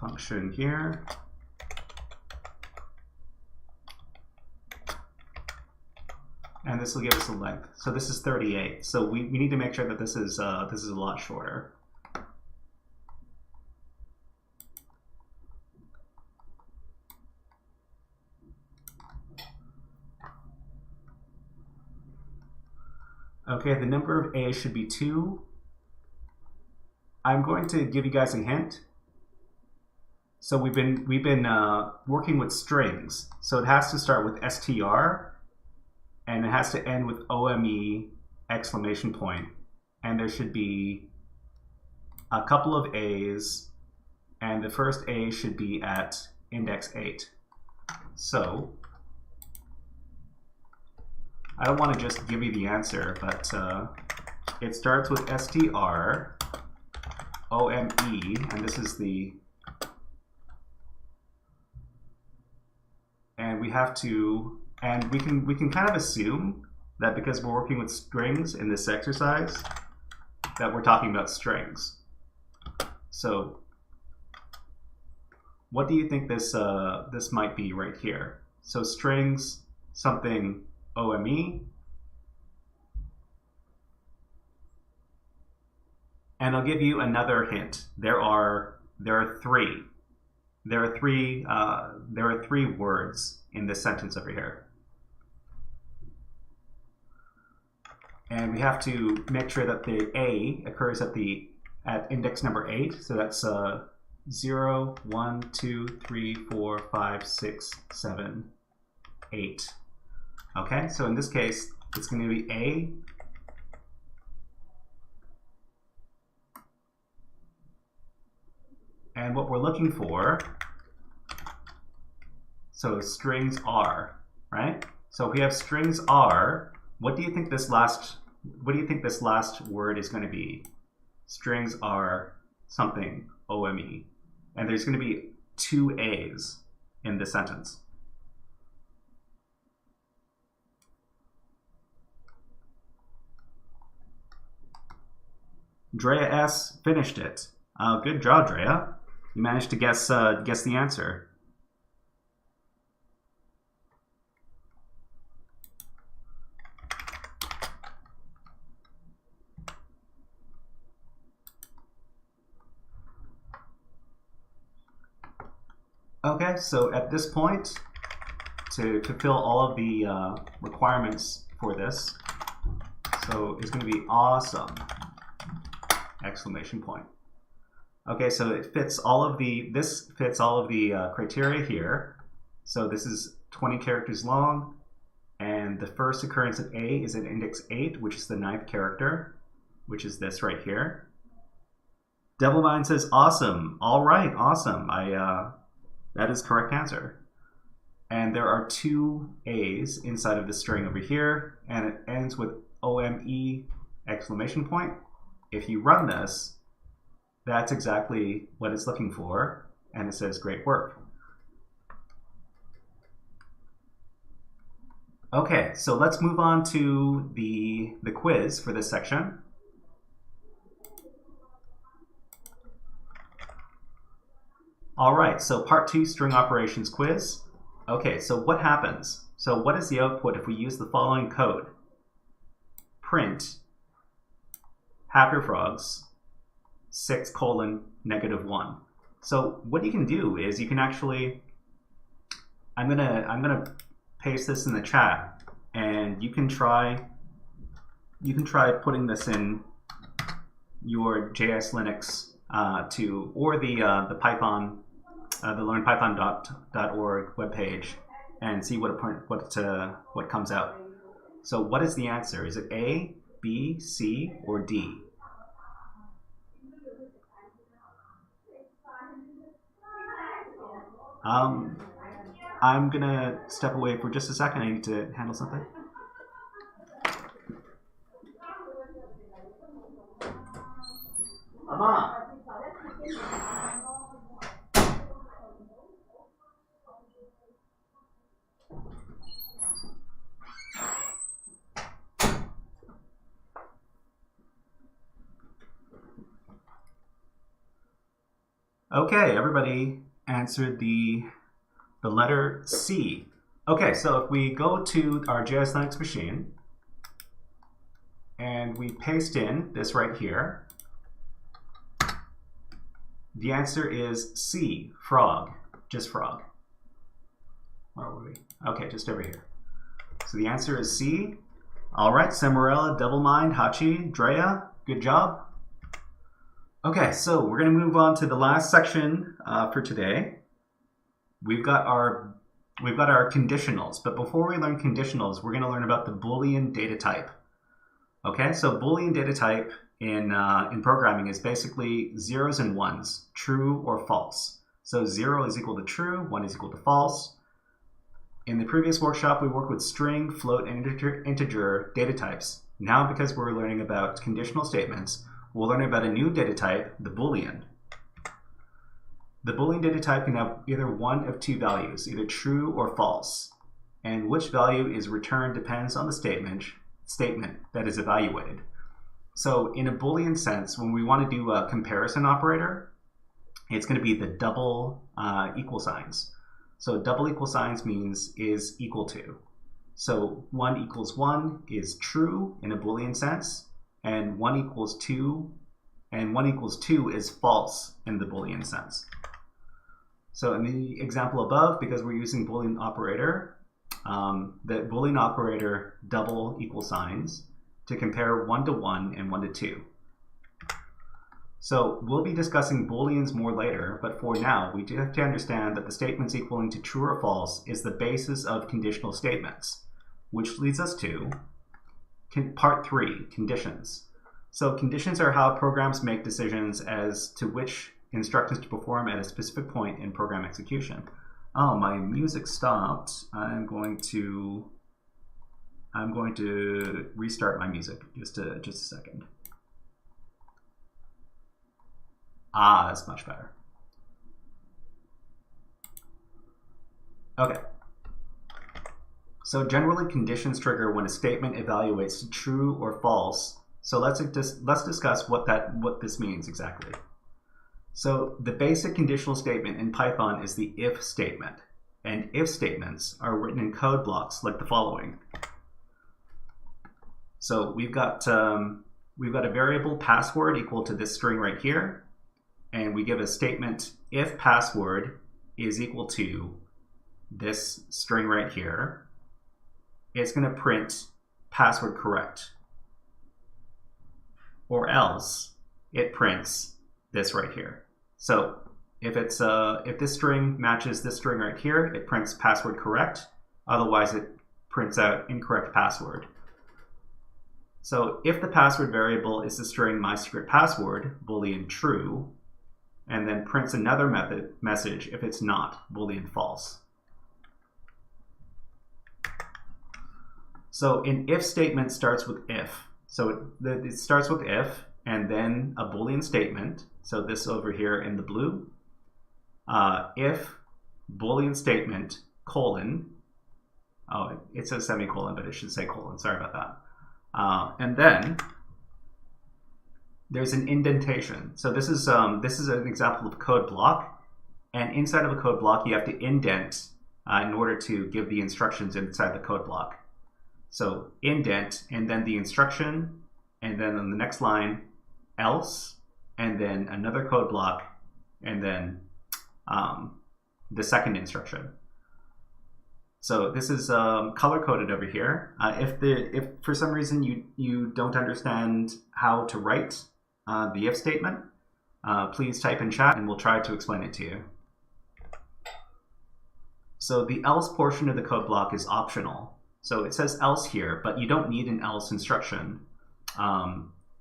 function here. And this will give us a length. So this is 38. So we need to make sure that this is a lot shorter. Okay, the number of A's should be 2. I'm going to give you guys a hint. So we've been working with strings. So it has to start with str, and it has to end with OME exclamation point. And there should be a couple of A's, and the first A should be at index 8. So I don't want to just give you the answer, but it starts with str, OME, and this is the, and we have to, and we can kind of assume that because we're working with strings in this exercise, that we're talking about strings. So what do you think this this might be right here? So strings, something OME, and I'll give you another hint. There are three words in this sentence over here, and we have to make sure that the A occurs at index number 8. So that's 0, 1, 2, 3, 4, 5, 6, 7, 8. Okay, so in this case, it's going to be A, and what we're looking for, so strings are, right? So if we have strings are, what do you think this last word is going to be? Strings are something OME, and there's going to be 2 A's in this sentence. Drea S finished it. Good job, Drea. You managed to guess the answer. Okay, so at this point, to fulfill all of the requirements for this, so it's going to be awesome! Exclamation point. Okay, so it fits all of the, this fits all of the criteria here. So this is 20 characters long, and the first occurrence of A is at index 8, which is the 9th character, which is this right here. Devilmind says, awesome. All right, awesome. That is correct answer. And there are 2 A's inside of the string over here, and it ends with OME exclamation point. If you run this, that's exactly what it's looking for, and it says great work. Okay, so let's move on to the quiz for this section. All right, so part 2, string operations quiz. Okay, so what happens? So what is the output if we use the following code? Print HackerFrogs 6:-1. So what you can do is you can actually, I'm gonna paste this in the chat, and you can try putting this in your JS Linux or the Python, the learnpython.org webpage, and see what comes out. So what is the answer? Is it A, B, C, or D? I'm gonna step away for just a second. I need to handle something. Mama. Okay, everybody answered the letter C. Okay, so if we go to our JS Linux machine and we paste in this right here, the answer is C, frog, just frog. Where were we? Okay, just over here. So the answer is C. All right, Samarella, Devilmind, Hachi, Drea, good job. Okay, so we're going to move on to the last section for today. We've got our conditionals, but before we learn conditionals, we're going to learn about the Boolean data type. Okay, so Boolean data type in programming is basically zeros and ones, true or false. So 0 is equal to true, 1 is equal to false. In the previous workshop, we worked with string, float, and integer data types. Now, because we're learning about conditional statements, we'll learn about a new data type, the Boolean. The Boolean data type can have either one of two values, either true or false. And which value is returned depends on the statement that is evaluated. So in a Boolean sense, when we want to do a comparison operator, it's going to be the double equal signs. So double equal signs means is equal to. So 1 equals 1 is true in a Boolean sense, and 1 equals 2, and 1 equals 2 is false in the Boolean sense. So in the example above, because we're using Boolean operator, the Boolean operator double equal signs to compare 1 to 1 and 1 to 2. So we'll be discussing Booleans more later, but for now, we do have to understand that the statements equaling to true or false is the basis of conditional statements, which leads us to part 3, conditions. So conditions are how programs make decisions as to which instructions to perform at a specific point in program execution. Oh, my music stopped. I'm going to restart my music just a second. Ah, that's much better. Okay. So generally conditions trigger when a statement evaluates true or false. So let's discuss what this means exactly. So the basic conditional statement in Python is the if statement, and if statements are written in code blocks like the following. So we've got a variable password equal to this string right here, and we give a statement if password is equal to this string right here. It's going to print password correct, or else it prints this right here. So if this string matches this string right here, it prints password correct. Otherwise, it prints out incorrect password. So if the password variable is the string mySecretPassword, Boolean true, and then prints another message if it's not, Boolean false. So an if statement starts with if. So it starts with if, and then a Boolean statement. So this over here in the blue. If Boolean statement colon. Oh, it says semicolon, but it should say colon. Sorry about that. And then there's an indentation. So this is an example of a code block. And inside of a code block, you have to indent in order to give the instructions inside the code block. So indent, and then the instruction, and then on the next line, else, and then another code block, and then the second instruction. So this is color coded over here. If for some reason you don't understand how to write the if statement, please type in chat and we'll try to explain it to you. So the else portion of the code block is optional. So it says else here, but you don't need an else instruction.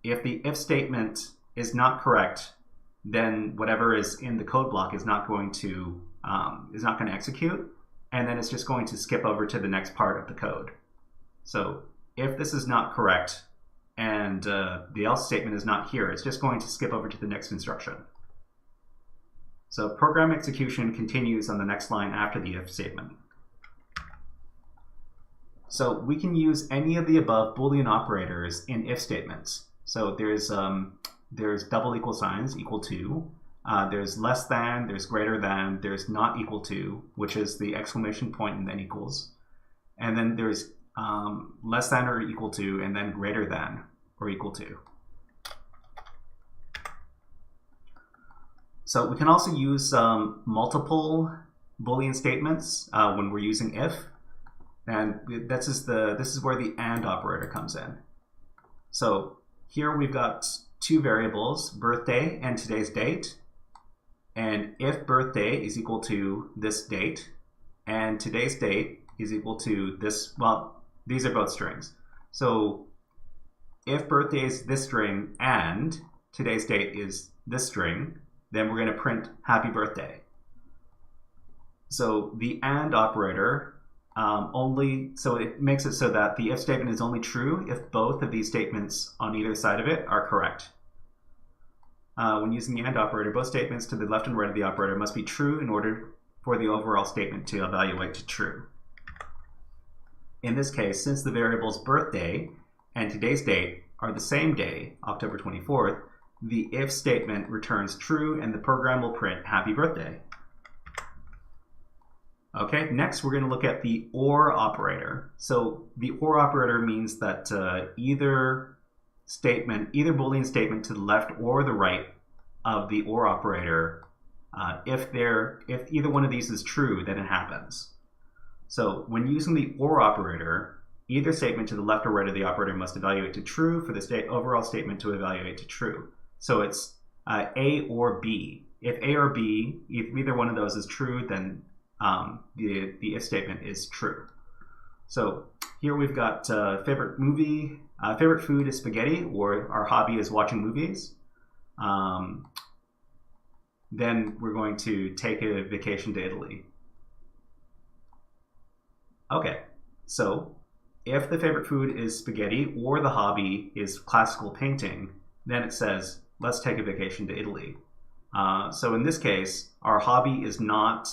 If the if statement is not correct, then whatever is in the code block is not going to execute, and then it's just going to skip over to the next part of the code. So if this is not correct and the else statement is not here, it's just going to skip over to the next instruction. So program execution continues on the next line after the if statement. So we can use any of the above Boolean operators in if statements. So there's double equal signs, equal to, there's less than, there's greater than, there's not equal to, which is the exclamation point and then equals. And then there's less than or equal to, and then greater than or equal to. So we can also use multiple Boolean statements when we're using if, and this is where the and operator comes in. So here we've got two variables, birthday and today's date, and if birthday is equal to this date and today's date is equal to this, well, these are both strings. So if birthday is this string and today's date is this string, then we're going to print happy birthday. So the and operator so it makes it so that the if statement is only true if both of these statements on either side of it are correct. When using the and operator, both statements to the left and right of the operator must be true in order for the overall statement to evaluate to true. In this case, since the variables birthday and today's date are the same day, October 24th, the if statement returns true and the program will print happy birthday. Okay, next we're going to look at the or operator. So the or operator means that either Boolean statement to the left or the right of the or operator, if either one of these is true, then it happens. So when using the or operator, either statement to the left or right of the operator must evaluate to true for the overall statement to evaluate to true. So it's A or B. If A or B, if either one of those is true, then the if statement is true. So here we've got favorite food is spaghetti, or our hobby is watching movies. Then we're going to take a vacation to Italy. Okay, so if the favorite food is spaghetti or the hobby is classical painting, then it says, let's take a vacation to Italy. So in this case, our hobby is not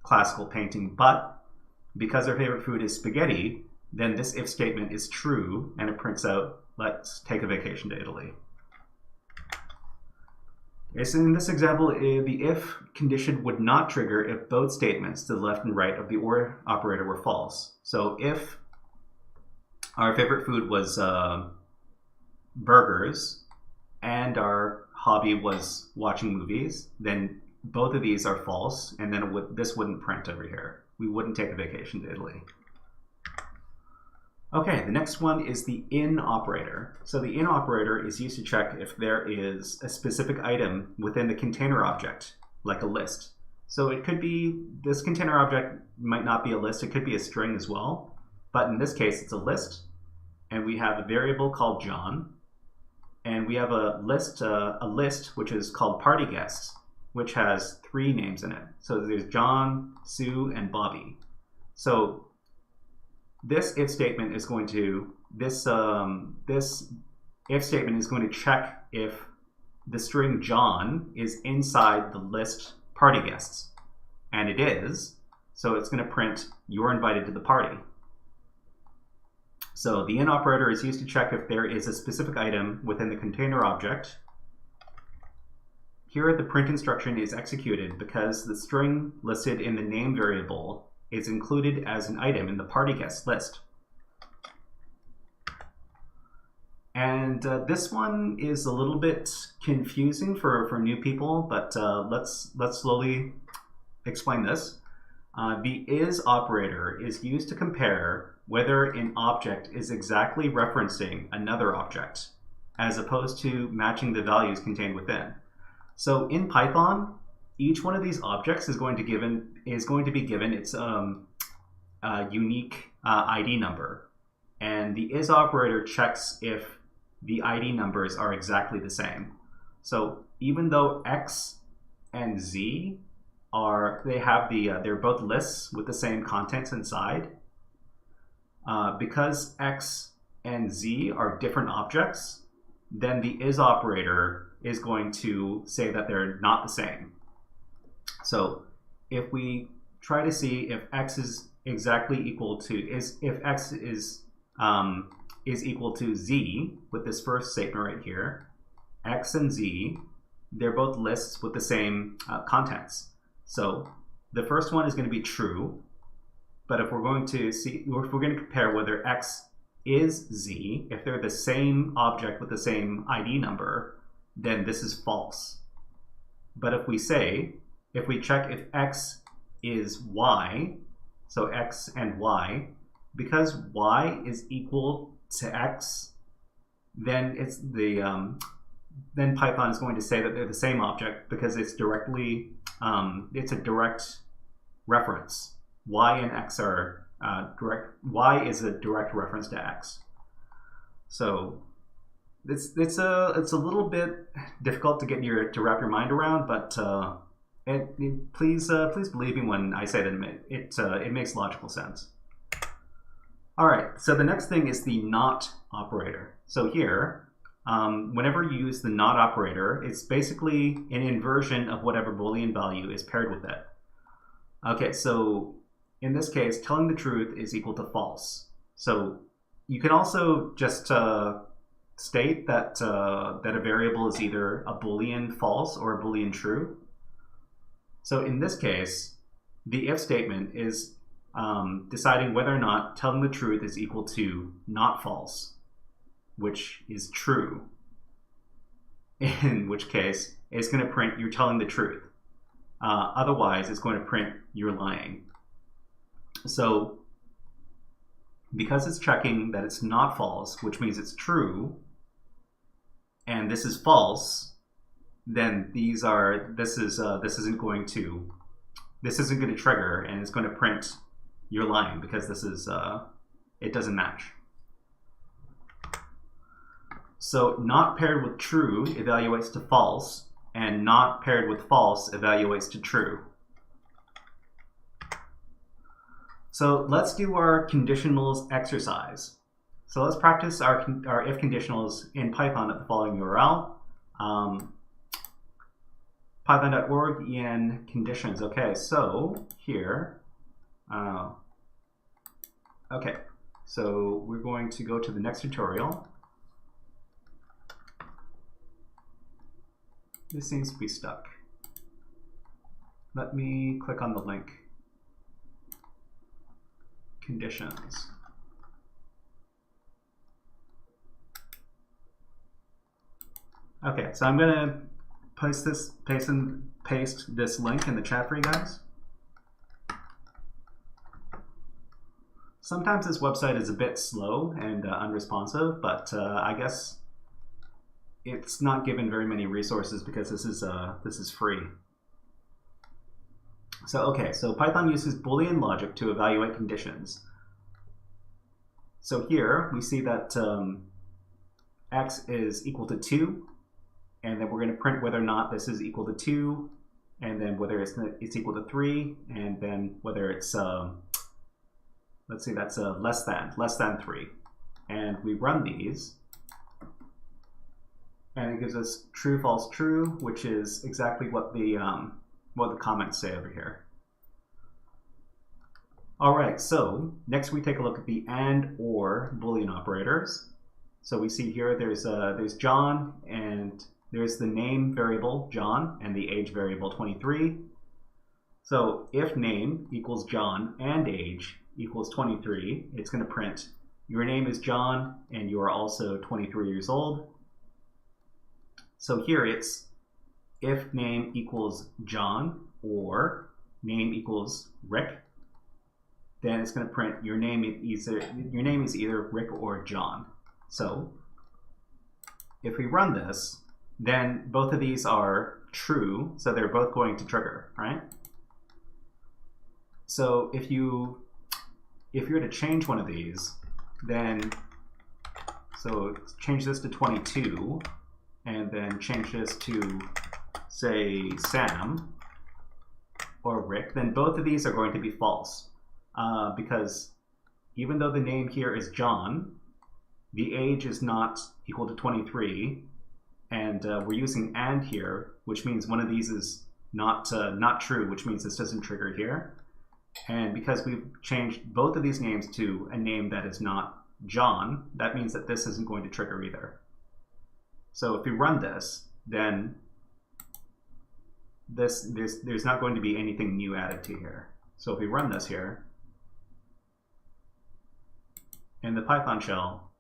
classical painting, but because our favorite food is spaghetti, then this if statement is true and it prints out, let's take a vacation to Italy. Okay, so in this example, the if condition would not trigger if both statements to the left and right of the or operator were false. So if our favorite food was burgers and our hobby was watching movies, then both of these are false, and then this wouldn't print over here. We wouldn't take a vacation to Italy. Okay, the next one is the in operator. So the in operator is used to check if there is a specific item within the container object, like a list. So it could be, this container object might not be a list, it could be a string as well, but in this case it's a list, and we have a variable called John, and we have a list which is called party guests, which has 3 names in it. So there's John, Sue, and Bobby. So this if statement is going to this if statement is going to check if the string John is inside the list party guests, and it is. So it's going to print you're invited to the party. So the in operator is used to check if there is a specific item within the container object. Here the print instruction is executed because the string listed in the name variable is included as an item in the party guest list. And this one is a little bit confusing for new people, but let's slowly explain this. The is operator is used to compare whether an object is exactly referencing another object, as opposed to matching the values contained within. So in Python, each one of these objects is going to be given its unique ID number, and the is operator checks if the ID numbers are exactly the same. So even though x and z they're both lists with the same contents inside, because x and z are different objects, then the is operator is going to say that they're not the same. So if we try to see if x is exactly equal to if x is equal to z with this first statement right here, x and z, they're both lists with the same contents. So the first one is going to be true, but if we're going to compare whether x is z, if they're the same object with the same ID number, then this is false. But if we check if x is y, so x and y, because y is equal to x, then then Python is going to say that they're the same object because it's it's a direct reference. Y and x are y is a direct reference to x. So it's a little bit difficult to wrap your mind around, but please believe me when I say that it makes logical sense. All right, so the next thing is the not operator. So here, whenever you use the not operator, it's basically an inversion of whatever Boolean value is paired with it. Okay, so in this case, telling the truth is equal to false. So you can also just state that a variable is either a Boolean false or a Boolean true. So in this case, the if statement is deciding whether or not telling the truth is equal to not false, which is true, in which case it's going to print you're telling the truth. Otherwise, it's going to print you're lying. So because it's checking that it's not false, which means it's true, and this is false, then this isn't going to trigger, and it's going to print you're lying because it doesn't match. So not paired with true evaluates to false, and not paired with false evaluates to true. So let's do our conditionals exercise. So let's practice our if conditionals in Python at the following URL. Python.org en conditions. Okay, so here, okay, so we're going to go to the next tutorial. This seems to be stuck. Let me click on the link. Conditions. Okay, so I'm gonna paste this link in the chat for you guys. Sometimes this website is a bit slow and unresponsive, but I guess it's not given very many resources because this is free. So okay, so Python uses Boolean logic to evaluate conditions. So here we see that x is equal to 2, and then we're going to print whether or not this is equal to 2, and then whether it's equal to 3, and then whether it's let's see, that's less than 3, and we run these, and it gives us true, false, true, which is exactly what the comments say over here. All right, so next we take a look at the and or Boolean operators. So we see here there's John, and there's the name variable John and the age variable 23. So if name equals John and age equals 23, it's going to print your name is John and you are also 23 years old. So here it's if name equals John or name equals Rick, then it's going to print your name is either Rick or John. So if we run this, then both of these are true, so they're both going to trigger, right? So if you were to change one of these, then so change this to 22, and then change this to, say, Sam or Rick, then both of these are going to be false. Because even though the name here is John, the age is not equal to 23, and we're using and here, which means one of these is not true, which means this doesn't trigger here. And because we've changed both of these names to a name that is not John, that means that this isn't going to trigger either. So if we run this, then there's not going to be anything new added to here. So if we run this here, in the Python shell,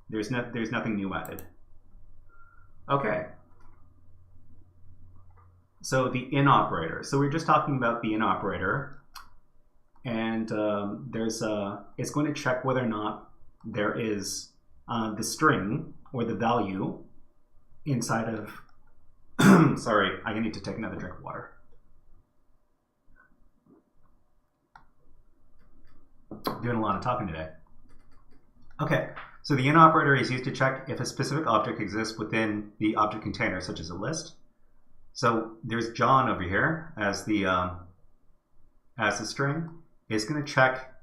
there's nothing new added. Okay. So the in operator. So we're just talking about the in operator, and it's going to check whether or not there is the string or the value inside of. Sorry, I need to take another drink of water. Doing a lot of talking today. Okay, so the in operator is used to check if a specific object exists within the object container, such as a list. So there's John over here as the string. It's going to check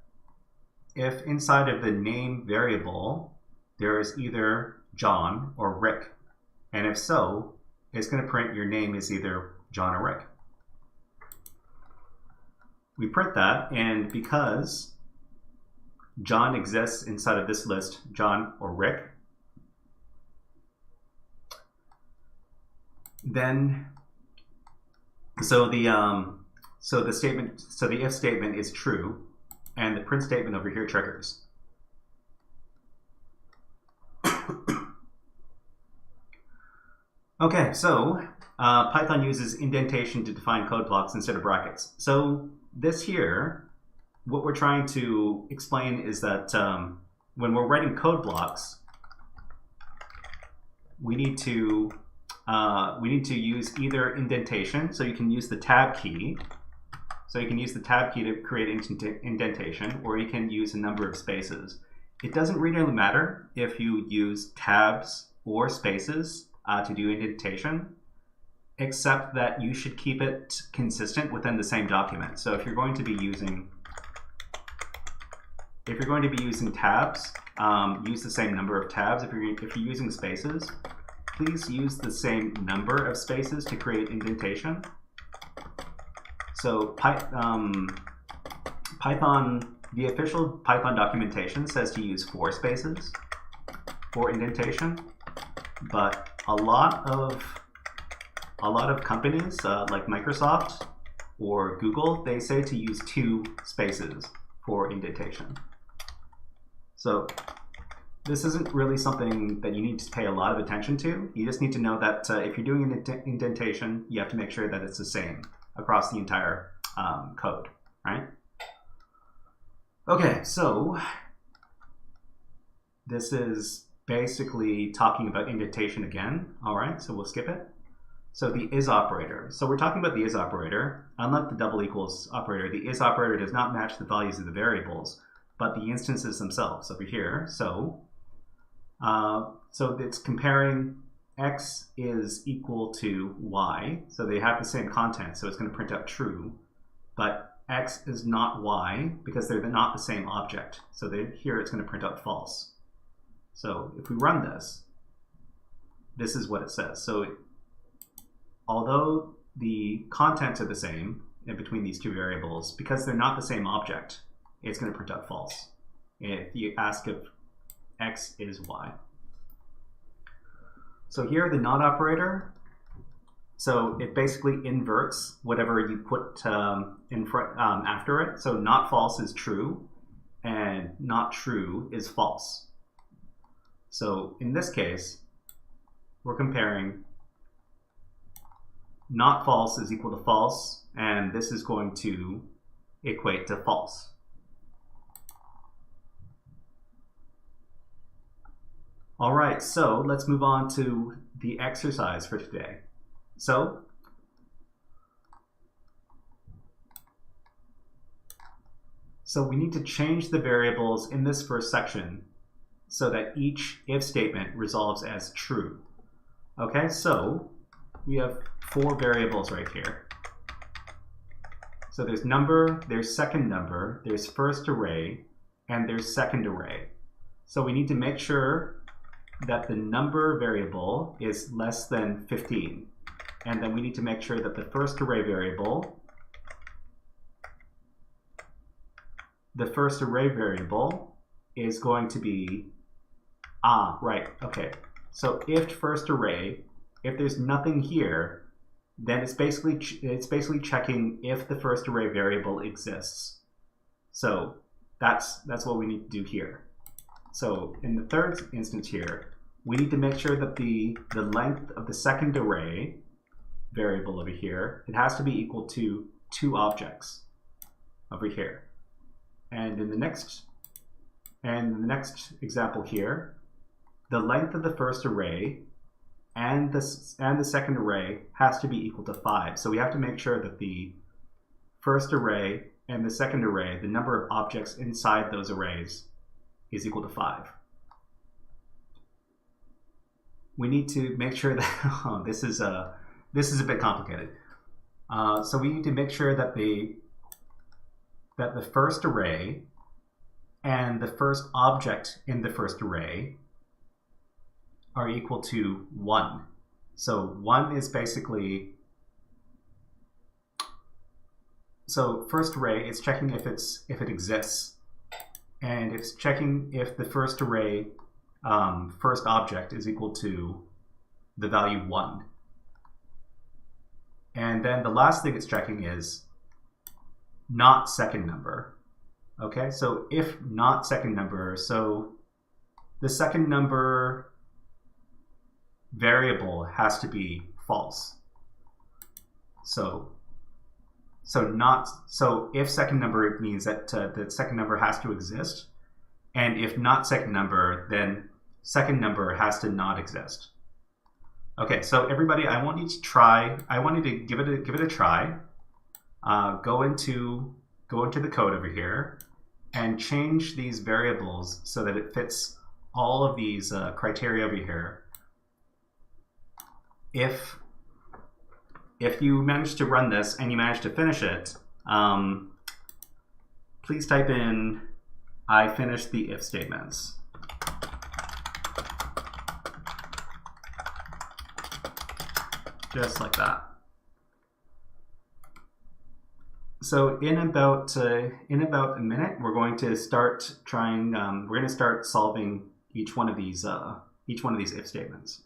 if inside of the name variable there is either John or Rick, and if so, it's going to print your name is either John or Rick. We print that, and because John exists inside of this list, John or Rick, then so the if statement is true, and the print statement over here triggers. Okay, so Python uses indentation to define code blocks instead of brackets. So this here, what we're trying to explain is that when we're writing code blocks, we need to use either indentation, so you can use the tab key. So you can use the tab key to create indentation, or you can use a number of spaces. It doesn't really matter if you use tabs or spaces to do indentation, except that you should keep it consistent within the same document. So if you're going to be using tabs, use the same number of tabs. If you're using spaces, please use the same number of spaces to create indentation. So the official Python documentation says to use 4 spaces for indentation, but a lot of companies like Microsoft or Google, they say to use 2 spaces for indentation. So this isn't really something that you need to pay a lot of attention to. You just need to know that if you're doing an indentation, you have to make sure that it's the same across the entire code, right? Okay, so this is basically talking about indentation again. All right, so we'll skip it. So the is operator. So we're talking about the is operator. Unlike the double equals operator, the is operator does not match the values of the variables, but the instances themselves over here. So it's comparing x is equal to y. So they have the same content, so it's going to print out true, but x is not y because they're not the same object. So here it's going to print out false. So if we run this, this is what it says. So although the contents are the same in between these 2 variables, because they're not the same object, it's going to print out false if you ask if x is y. So here, the not operator, so it basically inverts whatever you put in front after it. So not false is true, and not true is false. So in this case, we're comparing not false is equal to false, and this is going to equate to false. All right, so let's move on to the exercise for today. So we need to change the variables in this first section so that each if statement resolves as true. Okay, so we have 4 variables right here. So there's number, there's second number, there's first array, and there's second array. So we need to make sure that the number variable is less than 15. And then we need to make sure that the first array variable is going to be, right, okay. So if first array, if there's nothing here, then it's basically checking if the first array variable exists. So that's what we need to do here. So in the third instance here, we need to make sure that the length of the second array variable over here, it has to be equal to 2 objects over here. And in the next example here, the length of the first array and the second array has to be equal to 5. So we have to make sure that the first array and the second array, the number of objects inside those arrays, is equal to 5. We need to make sure that this is a bit complicated. So we need to make sure that the first array and the first object in the first array are equal to 1. So 1 is basically, so first array, it's checking if it exists, and it's checking if the first array first object is equal to the value 1. And then the last thing it's checking is not second number. Okay, so if not second number, so the second number variable has to be false. So if second number, it means that the second number has to exist, and if not second number, then second number has to not exist. Okay, so everybody, I want you to give it a try. Go into the code over here and change these variables so that it fits all of these criteria over here. If you manage to run this and you manage to finish it, please type in, I finished the if statements. Just like that. So in about a minute, we're going to start trying. We're going to start solving each one of these if statements.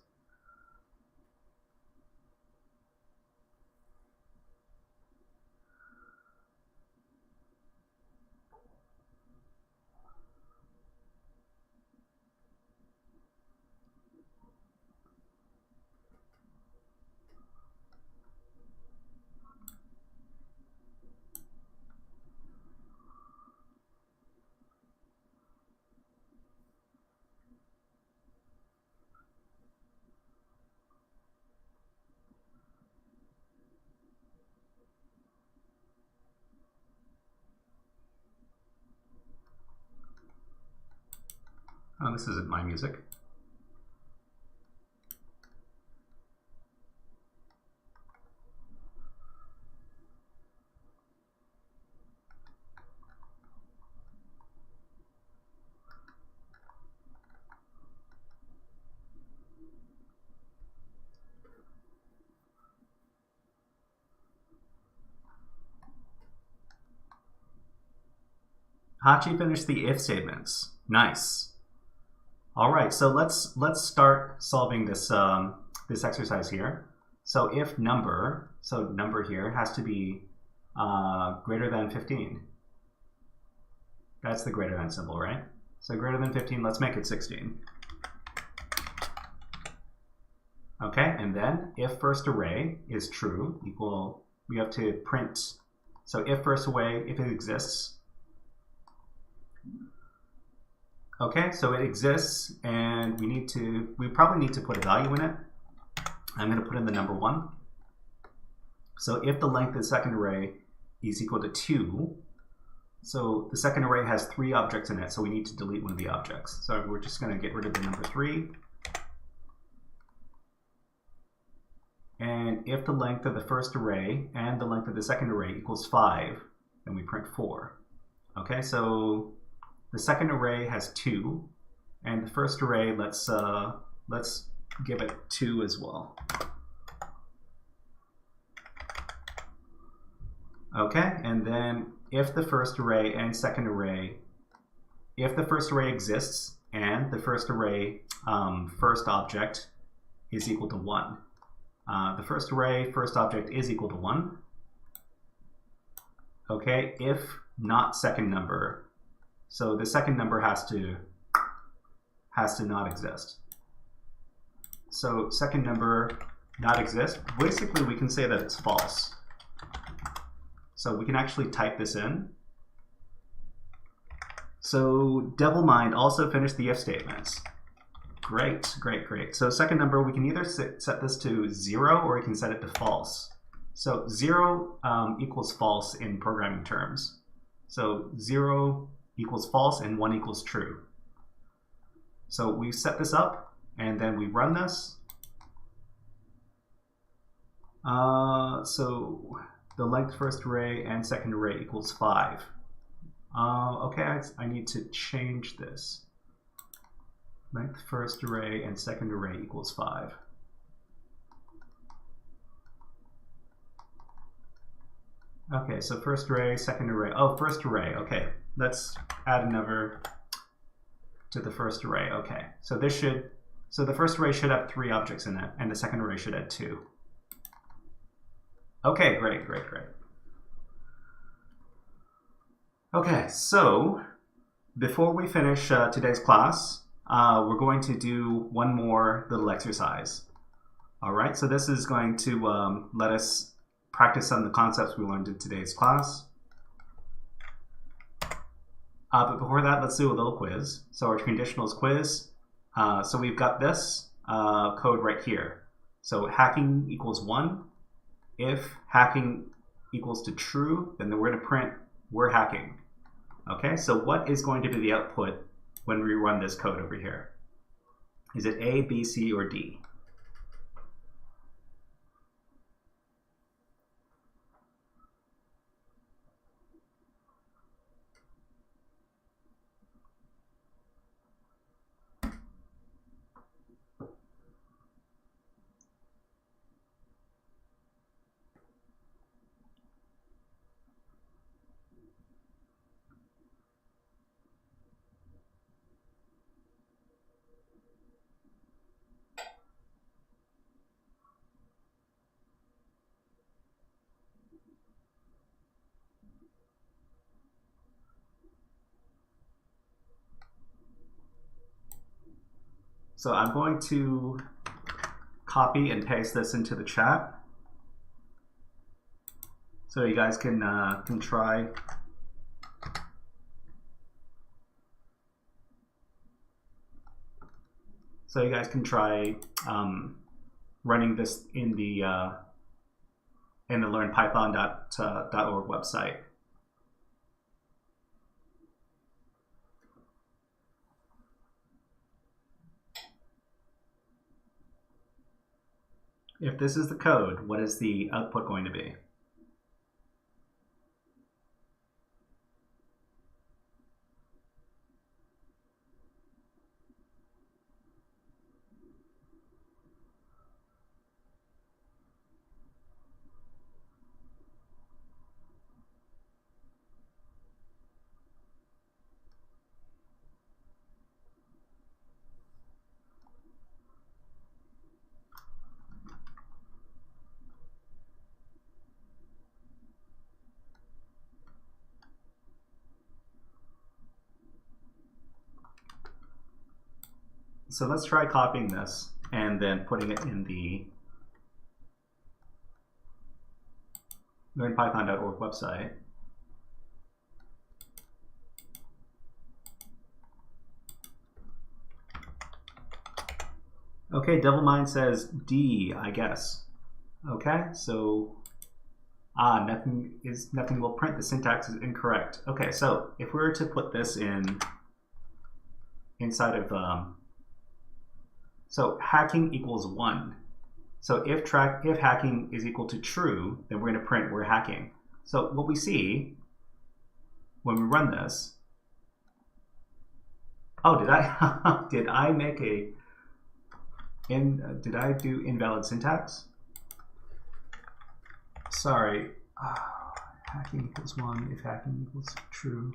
Oh, this isn't my music. Hachi finished the if statements. Nice. All right, so let's start solving this this exercise here. So if number, so number here has to be greater than 15. That's the greater than symbol, right? So greater than 15, let's make it 16. Okay, and then if first array is true, equal, we have to print. So if first array, if it exists. Okay, so it exists, and we probably need to put a value in it. I'm going to put in the number 1. So if the length of the second array is equal to 2, so the second array has 3 objects in it, so we need to delete one of the objects. So we're just going to get rid of the number 3. And if the length of the first array and the length of the second array equals 5, then we print 4. Okay, so the second array has 2, and the first array, let's give it 2 as well. Okay, and then if the first array and second array, if the first array exists and the first array first object is equal to 1, the first array first object is equal to 1. Okay, if not second number, so the second number has to not exist. So second number not exist, basically we can say that it's false. So we can actually type this in. So DevilMind also finished the if statements. Great, great, great. So second number, we can either set this to 0 or we can set it to false. So 0 equals false in programming terms. So 0 equals false and 1 equals true. So we set this up and then we run this. So the length first array and second array equals 5. Okay, I need to change this. Length first array and second array equals 5. Okay, so first array, second array. Oh, first array. Okay, let's add another to the first array. Okay, so the first array should have 3 objects in it, and the second array should have 2. Okay, great, great, great. Okay, so before we finish today's class, we're going to do one more little exercise. All right, so this is going to let us practice some of the concepts we learned in today's class. But before that, let's do a little quiz. So our conditionals quiz. So we've got this code right here. So hacking equals 1. If hacking equals to true, then we're going to print we're hacking. Okay, so what is going to be the output when we run this code over here? Is it A, B, C, or D? So I'm going to copy and paste this into the chat so you guys can try. So you guys can try running this in the learnpython.org website. If this is the code, what is the output going to be? So let's try copying this and then putting it in the learnpython.org website. Okay, DevilMind says D, I guess. Okay, so nothing will print. The syntax is incorrect. Okay, so if we were to put this inside of so hacking equals 1. So if hacking is equal to true, then we're going to print we're hacking. So what we see when we run this, oh, did I did I make did I do invalid syntax? Sorry. Hacking equals 1 if hacking equals true.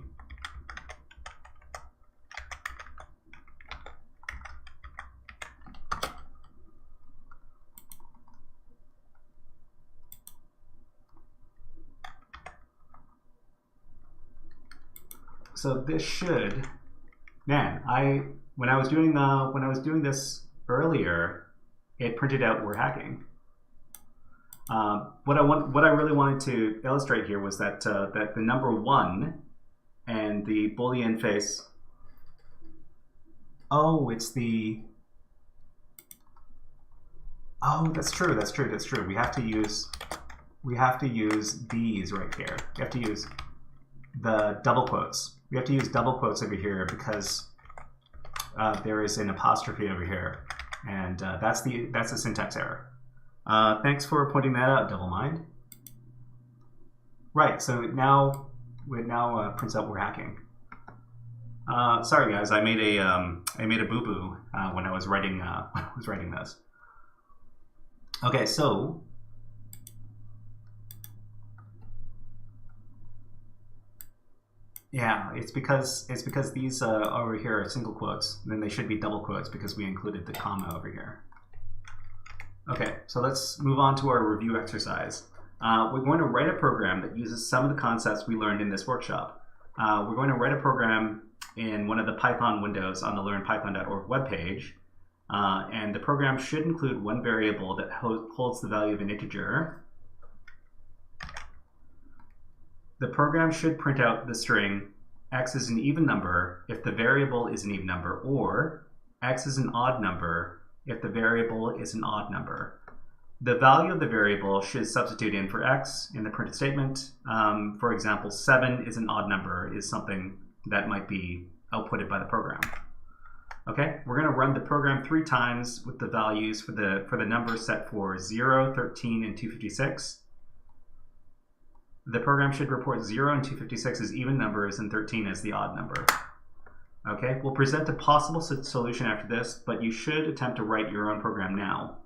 So this should, man, when I was doing this earlier, it printed out we're hacking. What I really wanted to illustrate here was that that the number 1 and the Boolean face. Oh, it's the. Oh, that's true. That's true. That's true. We have to use these right here. We have to use the double quotes. We have to use double quotes over here because there is an apostrophe over here, and that's the syntax error. Thanks for pointing that out, DevilMind. Right. So now it prints out we're hacking. Sorry guys, I made a boo boo when I was writing this. Okay, so. Yeah, it's because these over here are single quotes, and then they should be double quotes because we included the comma over here. Okay, so let's move on to our review exercise. We're going to write a program that uses some of the concepts we learned in this workshop. We're going to write a program in one of the Python windows on the learnpython.org webpage, and the program should include one variable that holds the value of an integer. The program should print out the string x is an even number if the variable is an even number, or x is an odd number if the variable is an odd number. The value of the variable should substitute in for x in the printed statement. For example, 7 is an odd number is something that might be outputted by the program. Okay, we're going to run the program 3 times with the values for the numbers set for 0, 13, and 256. The program should report 0 and 256 as even numbers and 13 as the odd number. Okay, we'll present a possible solution after this, but you should attempt to write your own program now.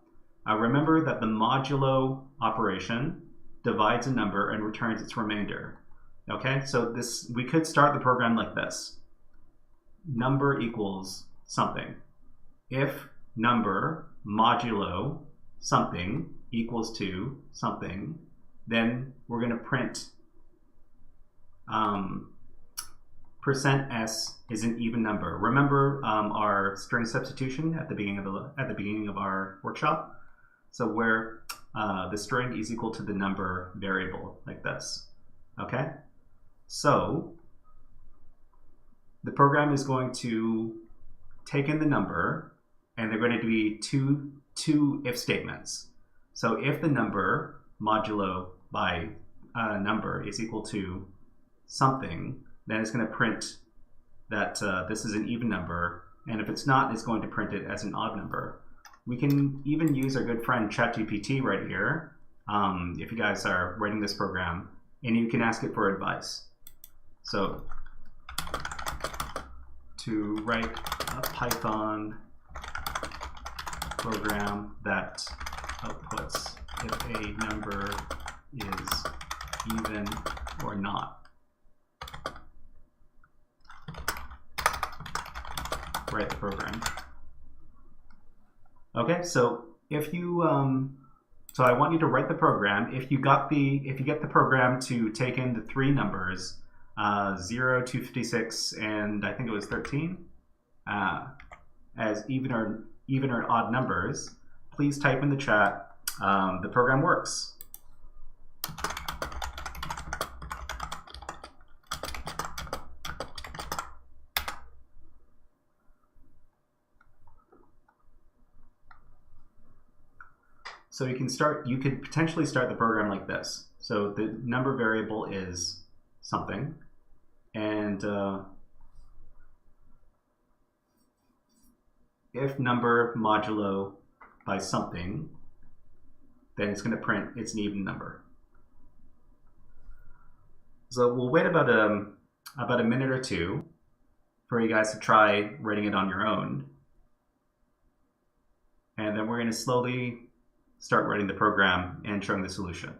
Remember that the modulo operation divides a number and returns its remainder. Okay, so we could start the program like this. Number equals something. If number modulo something equals to something, then we're going to print %s is an even number. Remember our string substitution at the beginning of our workshop. So where the string is equal to the number variable, like this. Okay. So the program is going to take in the number, and they're going to be two if statements. So if the number modulo by number is equal to something, then it's going to print that this is an even number, and if it's not, it's going to print it as an odd number. We can even use our good friend ChatGPT right here if you guys are writing this program, and you can ask it for advice. So to write a Python program that outputs if a number is even or not. Write the program. Okay, so if you so I want you to write the program. If you get the program to take in the 3 numbers 0, 256, and I think it was 13 as even or odd numbers, please type in the chat. The program works. So you could potentially start the program like this. So the number variable is something, and if number modulo by something, then it's going to print it's an even number. So we'll wait about a minute or two for you guys to try writing it on your own. And then we're going to slowly start writing the program and showing the solution.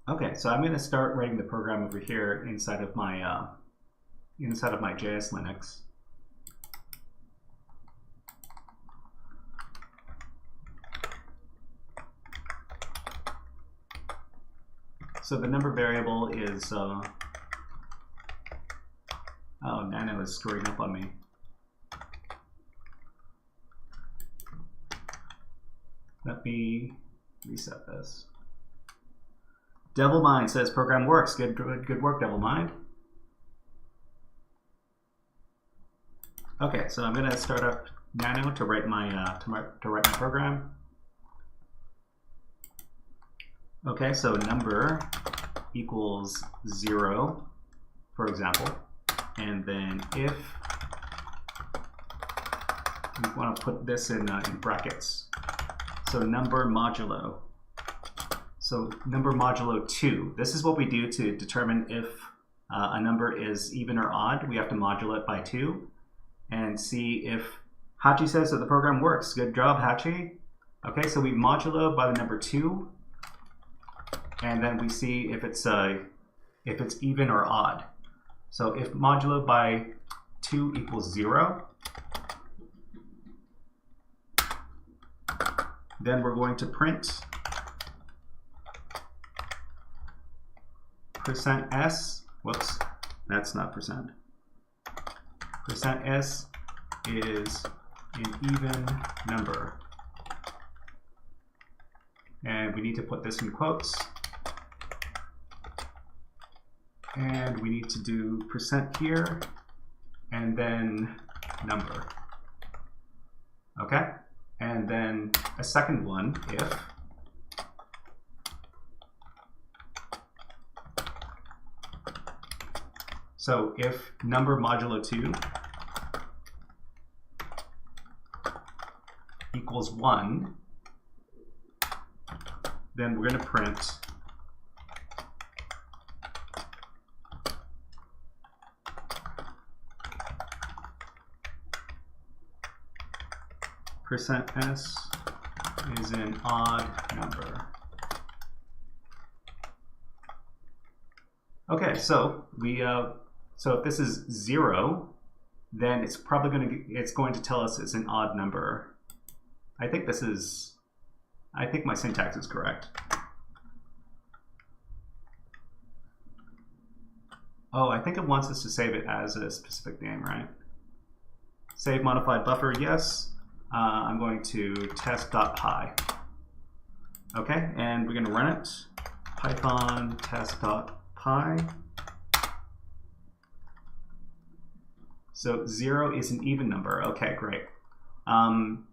Okay, so I'm going to start writing the program over here inside of my JS Linux. So the number variable is oh, Nano is screwing up on me. Let me reset this. DevilMind says program works. Good work, DevilMind. Okay, so I'm going to start up Nano to write my program. Okay, so number equals 0, for example, and then if we want to put this in brackets, so number modulo. So number modulo 2. This is what we do to determine if a number is even or odd. We have to modulo it by 2 and see if Hachi says that the program works. Good job, Hachi. Okay, so we modulo by the number 2, and then we see if it's even or odd. So if modulo by 2 equals 0, then we're going to print %s, whoops, that's not %. %s is an even number. And we need to put this in quotes. And we need to do % here, and then number. Okay? And then a second one, if so if number modulo 2 equals 1, then we're going to print %s is an odd number. Okay, so we so if this is 0, then it's probably going to tell us it's an odd number. I think my syntax is correct. Oh, I think it wants us to save it as a specific name, right? Save modified buffer, yes. I'm going to test.py. Okay, and we're going to run it. Python test.py. So 0 is an even number. Okay, great.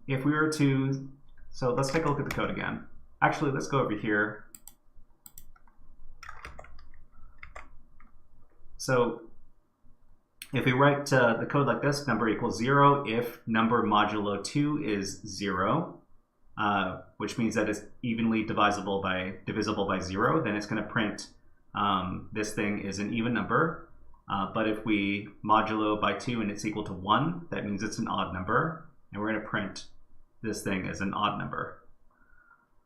If we were to So let's take a look at the code again. Actually, let's go over here. So if we write the code like this, number equals 0 if number modulo 2 is 0, which means that it's evenly divisible by 0, then it's going to print this thing is an even number. But if we modulo by 2 and it's equal to 1, that means it's an odd number. And we're going to print this thing as an odd number.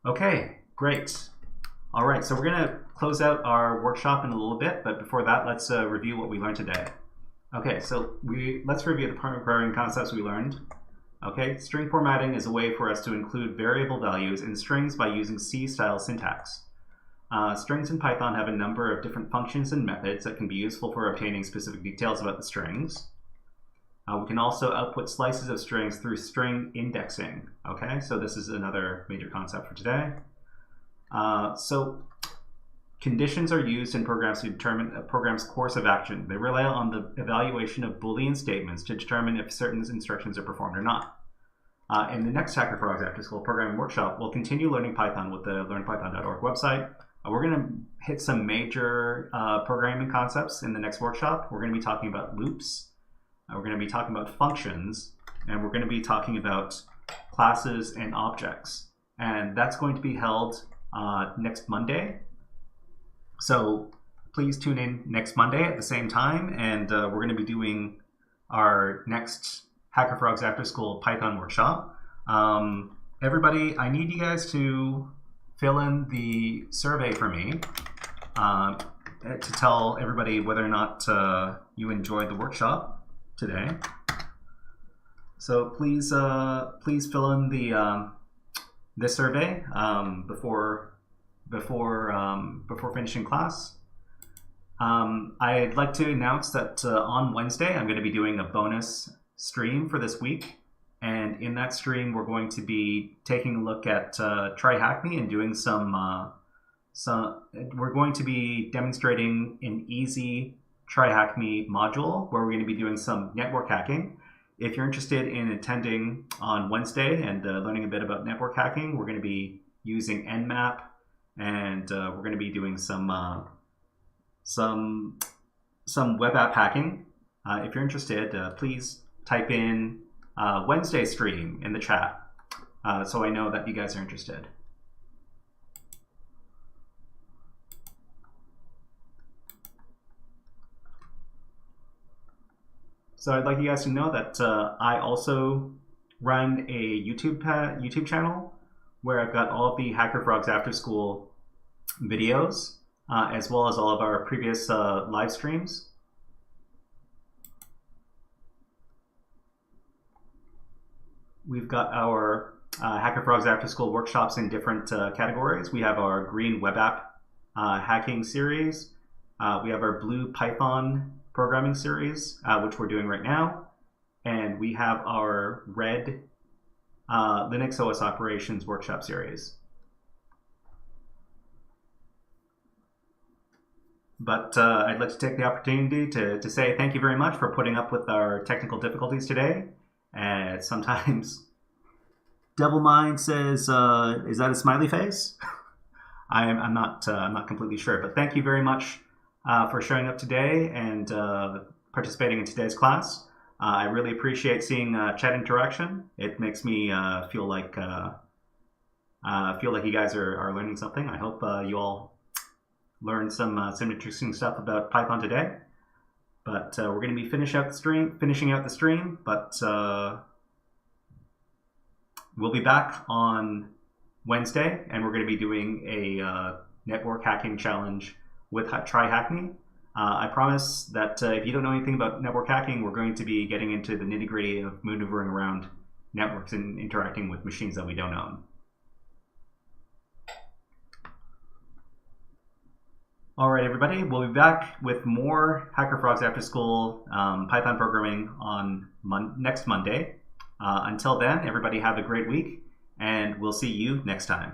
Okay, great. All right, so we're going to close out our workshop in a little bit, but before that, let's review what we learned today. Okay, so let's review the programming concepts we learned. Okay, string formatting is a way for us to include variable values in strings by using C-style syntax. Strings in Python have a number of different functions and methods that can be useful for obtaining specific details about the strings. We can also output slices of strings through string indexing. Okay, so this is another major concept for today. So conditions are used in programs to determine a program's course of action. They rely on the evaluation of Boolean statements to determine if certain instructions are performed or not. In the next HackerFrogs AfterSchool programming workshop, we'll continue learning Python with the learnpython.org website. We're going to hit some major programming concepts in the next workshop. We're going to be talking about loops. We're going to be talking about functions, and we're going to be talking about classes and objects. And that's going to be held next Monday. So please tune in next Monday at the same time, and we're going to be doing our next HackerFrogs AfterSchool Python workshop. Everybody, I need you guys to fill in the survey for me to tell everybody whether or not you enjoyed the workshop today. So please fill in the this survey before finishing class. I'd like to announce that on Wednesday I'm going to be doing a bonus stream for this week, and in that stream we're going to be taking a look at Try Hack Me and doing we're going to be demonstrating an easy Try Hack Me module where we're going to be doing some network hacking. If you're interested in attending on Wednesday and learning a bit about network hacking, we're going to be using Nmap, and we're going to be doing some web app hacking. If you're interested, please type in Wednesday stream in the chat so I know that you guys are interested. So I'd like you guys to know that I also run a YouTube channel where I've got all of the HackerFrogs AfterSchool videos, as well as all of our previous live streams. We've got our HackerFrogs AfterSchool workshops in different categories. We have our green web app hacking series. We have our blue Python programming series, which we're doing right now. And we have our red Linux OS operations workshop series. But I'd like to take the opportunity to say thank you very much for putting up with our technical difficulties today. And sometimes Devil Mind says, is that a smiley face? I'm not completely sure, but thank you very much for showing up today and participating in today's class. I really appreciate seeing chat interaction. It makes me feel like you guys are learning something. I hope you all learned some interesting stuff about Python today. But we're going to be finishing out the stream. But we'll be back on Wednesday, and we're going to be doing a network hacking challenge with Try Hack Me. I promise that if you don't know anything about network hacking, we're going to be getting into the nitty-gritty of maneuvering around networks and interacting with machines that we don't own. All right, everybody, we'll be back with more HackerFrogs AfterSchool Python programming on next Monday. Until then, everybody have a great week, and we'll see you next time.